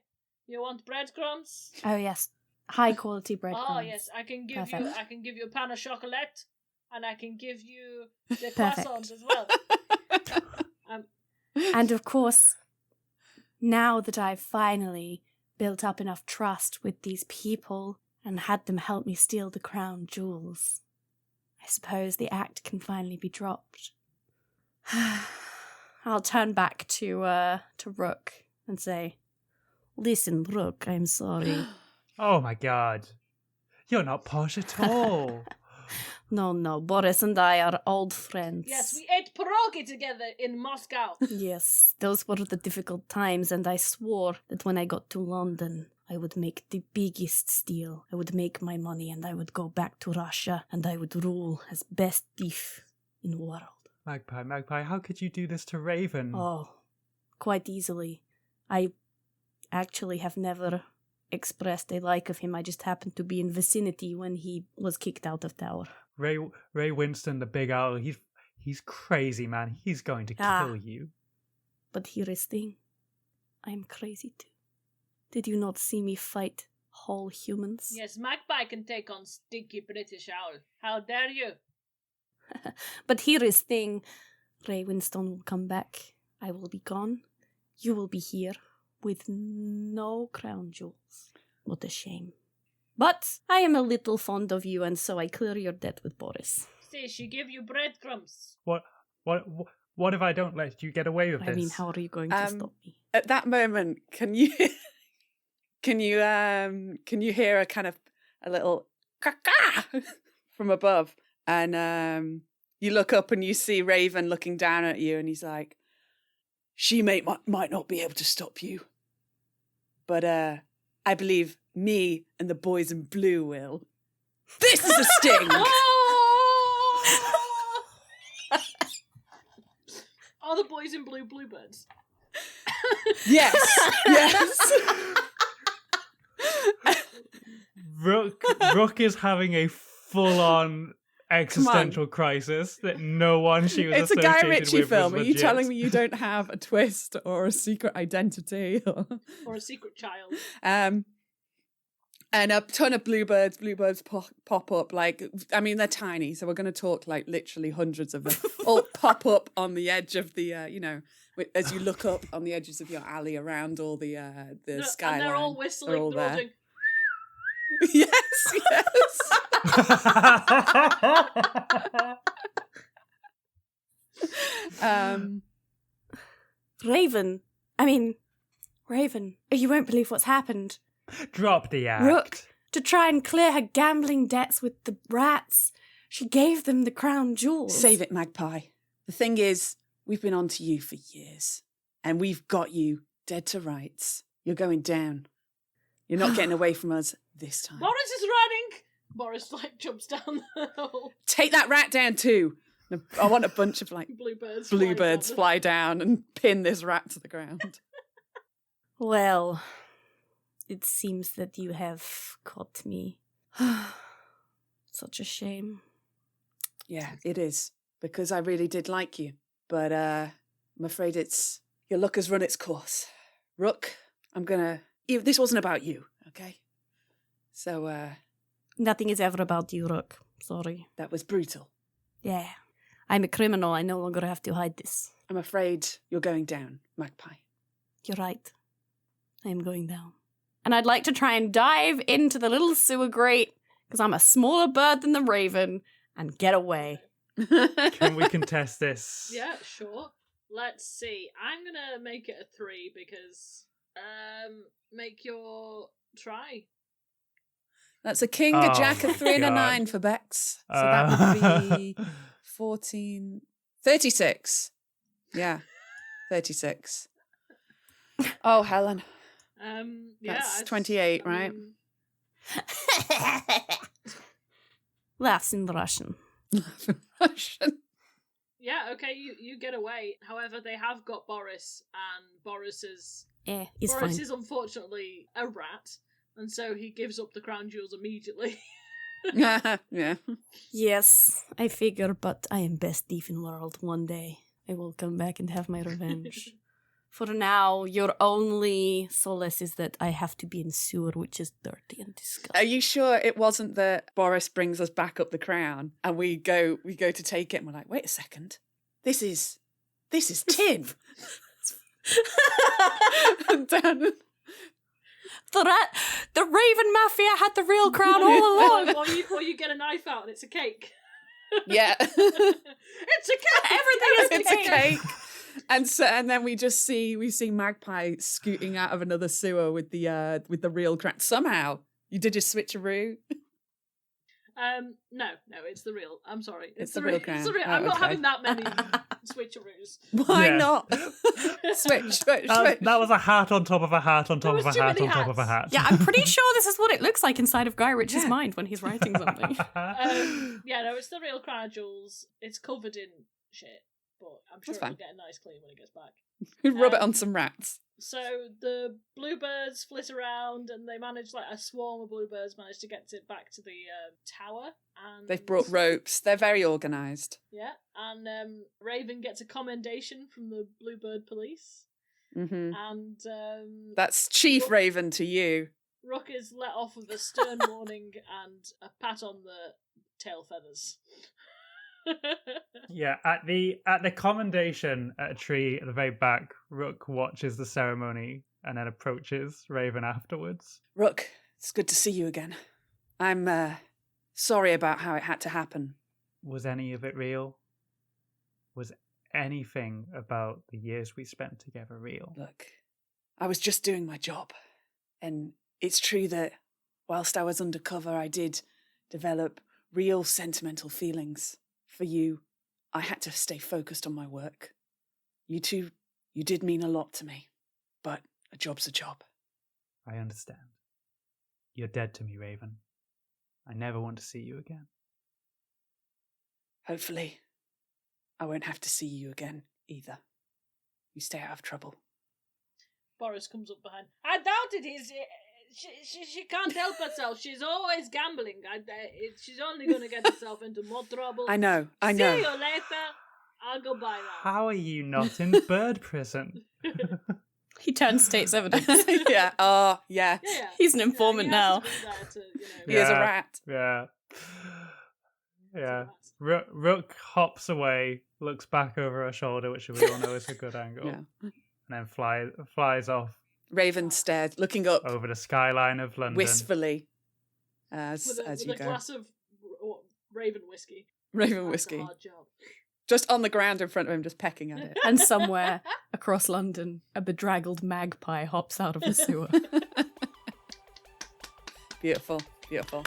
You want breadcrumbs? Oh yes, high quality breadcrumbs. Oh yes, I can give you. Perfect. I can give you a pan of chocolate, and I can give you the Perfect. croissants as well. And of course, now that I've finally built up enough trust with these people and had them help me steal the crown jewels, I suppose the act can finally be dropped. I'll turn back to Rook and say, "Listen, Rook, I'm sorry. Oh my god. You're not posh at all. No, Boris and I are old friends." Yes, we ate pierogi together in Moscow. Yes, those were the difficult times, and I swore that when I got to London, I would make the biggest steal. I would make my money, and I would go back to Russia, and I would rule as best thief in the world. Magpie, how could you do this to Raven? Oh, quite easily. I actually have never expressed a like of him. I just happened to be in vicinity when he was kicked out of tower. Ray Winston, the big owl, he's crazy, man. He's going to kill you. But here is the thing. I'm crazy too. Did you not see me fight whole humans? Yes, Magpie can take on stinky British owl. How dare you? But here is thing. Ray Winston will come back. I will be gone. You will be here with no crown jewels. What a shame. But I am a little fond of you, and so I clear your debt with Boris. See, she give you breadcrumbs. What if I don't let you get away with this? I mean, how are you going to stop me? At that moment, can you hear a kind of a little caca from above? And you look up and you see Raven looking down at you, and he's like, "She might not be able to stop you, but I believe me and the boys in blue will. This is a sting." Are the boys in blue bluebirds? Yes. Rook is having a full-on existential crisis that no one she was It's a associated Guy Ritchie with film. was Are you legit. telling me you don't have a twist or a secret identity? Or a secret child? And a ton of bluebirds pop up. Like, I mean, they're tiny, so we're going to talk like literally hundreds of them. All pop up on the edge of the, as you look up on the edges of your alley around all the skyline. And they're all whistling. all They're all there. doing... Yes. Raven, you won't believe what's happened. Drop the act. Rook, to try and clear her gambling debts with the rats, she gave them the crown jewels. Save it, Magpie. The thing is, we've been on to you for years, and we've got you dead to rights. You're going down. You're not getting away from us this time. Boris is running! Boris, jumps down the hole. Take that rat down too. I want a bunch of, Bluebirds fly down and pin this rat to the ground. Well, it seems that you have caught me. Such a shame. Yeah, it is. Because I really did like you. But I'm afraid your luck has run its course. Rook, this wasn't about you, okay? So, Nothing is ever about you, Rook. Sorry. that was brutal. Yeah. I'm a criminal. I no longer have to hide this. I'm afraid you're going down, Magpie. You're right. I am going down. and I'd like to try and dive into the little sewer grate, because I'm a smaller bird than the raven, and get away. Can we contest this? Yeah, sure. Let's see. I'm gonna make it a 3 because make your try. That's a king, a jack, a 3 and a God. 9 for Becs. So that would be 14... 36. Yeah, 36. Oh, Helen. Yeah, That's 28, right? That's in Russian. Russian. Yeah, okay, you get away. However, they have got Boris, and Boris is He's Boris fine. is unfortunately a rat, and so he gives up the crown jewels immediately. Yeah. Yes, I figure, but I am best thief in world. One day I will come back and have my revenge. For now, your only solace is that I have to be in sewer, which is dirty and disgusting. Are you sure it wasn't that Boris brings us back up the crown and we go to take it and we're like, wait a second, this is tin. And then The Raven Mafia had the real crown all along. or you get a knife out and it's a cake. yeah, It's a cake. Everything is it's a cake. And then we see Magpie scooting out of another sewer with the real crown. Somehow you did your switcheroo. No, it's the real. I'm sorry. It's the real crown. It's the real. Oh, I'm not okay. having that many switcheroos. Why Yeah. not? switch. That was a hat on top of a hat on top There of was a too hat many on top of a hat. Yeah, I'm pretty sure this is what it looks like inside of Guy Ritchie's Yeah. mind when he's writing something. Yeah, no, it's the real crown jewels. It's covered in shit, but I'm sure That's fine. it'll get nice clean when it gets back. Rub it on some rats. So the bluebirds flit around, and they manage, like a swarm of bluebirds manage to get it back to the tower. And They've brought ropes. They're very organised. Yeah, and Raven gets a commendation from the bluebird police, Mm-hmm. and That's Chief Raven to you. Rook is let off with a stern warning and a pat on the tail feathers. Yeah, at the commendation at a tree at the very back, Rook watches the ceremony and then approaches Raven afterwards. Rook, it's good to see you again. I'm sorry about how it had to happen. Was any of it real? Was anything about the years we spent together real? Look, I was just doing my job. And it's true that whilst I was undercover, I did develop real sentimental feelings for you. I had to stay focused on my work. You two, you did mean a lot to me. But a job's a job. I understand. You're dead to me, Raven. I never want to see you again. Hopefully, I won't have to see you again either. You stay out of trouble. Boris comes up behind. I doubt it is. She can't help herself. She's always gambling. She's only going to get herself into more trouble. I know. See you later. I'll go buy that. How are you not in bird prison? He turns state's evidence. Yeah. Oh, yeah. Yeah. He's an informant he has now. to be there to, He is a Yeah. rat. Yeah. Yeah. That's- Rook hops away, looks back over her shoulder, which we all know is a good angle, Yeah. and then flies off Raven stared, looking up over the skyline of London. wistfully as with you a go. glass of Raven whiskey. Raven That's a whiskey. hard job. Just on the ground in front of him, just pecking at it. And somewhere across London, a bedraggled magpie hops out of the sewer. Beautiful. Beautiful.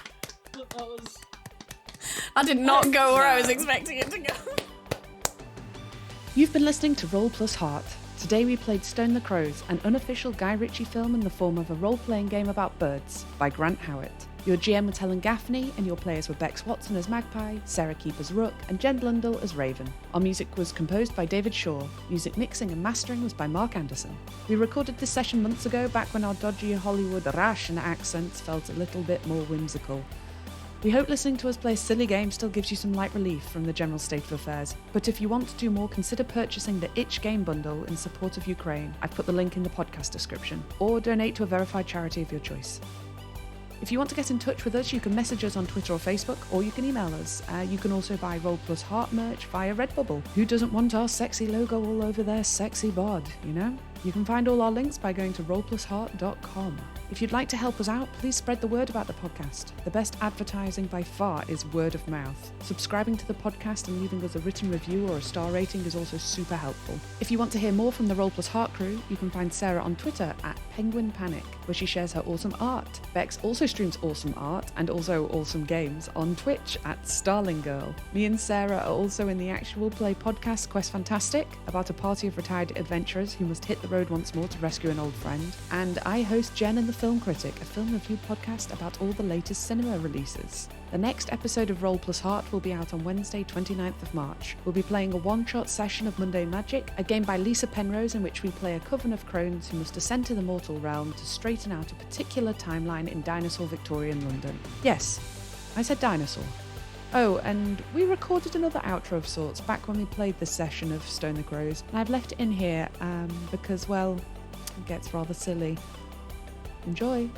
That was... I did not go where I was expecting it to go. You've been listening to Roll Plus Heart. Today we played Stone the Crows, an unofficial Guy Ritchie film in the form of a role-playing game about birds by Grant Howitt. Your GM was Helen Gaffney, and your players were Becs Watson as Magpie, Sara Keep as Rook, and Jen Blundell as Raven. Our music was composed by David Shaw. Music mixing and mastering was by Mark Anderson. We recorded this session months ago, back when our dodgy Hollywood Russian accents felt a little bit more whimsical. We hope listening to us play a silly game still gives you some light relief from the general state of affairs. But if you want to do more, consider purchasing the Itch Game Bundle in support of Ukraine. I've put the link in the podcast description. Or donate to a verified charity of your choice. If you want to get in touch with us, you can message us on Twitter or Facebook, or you can email us. You can also buy Roll Plus Heart merch via Redbubble. Who doesn't want our sexy logo all over their sexy bod, you know? You can find all our links by going to rollplusheart.com. If you'd like to help us out, please spread the word about the podcast. The best advertising by far is word of mouth. Subscribing to the podcast and leaving us a written review or a star rating is also super helpful. If you want to hear more from the Roll Plus Heart crew, you can find Sarah on Twitter at Penguin Panic, where she shares her awesome art. Becs also streams awesome art and also awesome games on Twitch at Starling Girl. Me and Sarah are also in the actual play podcast Quest Fantastic, about a party of retired adventurers who must hit the road once more to rescue an old friend. And I host Jen and the Film Critic, a film review podcast about all the latest cinema releases. The next episode of Roll Plus Heart will be out on Wednesday, 29th of March. We'll be playing a one-shot session of Mundane Magic, a game by Lisa Penrose in which we play a coven of crones who must ascend to the mortal realm to straighten out a particular timeline in dinosaur Victorian London. Yes, I said dinosaur. Oh, and we recorded another outro of sorts back when we played this session of Stone the Crows, and I've left it in here because, well, it gets rather silly. Enjoy!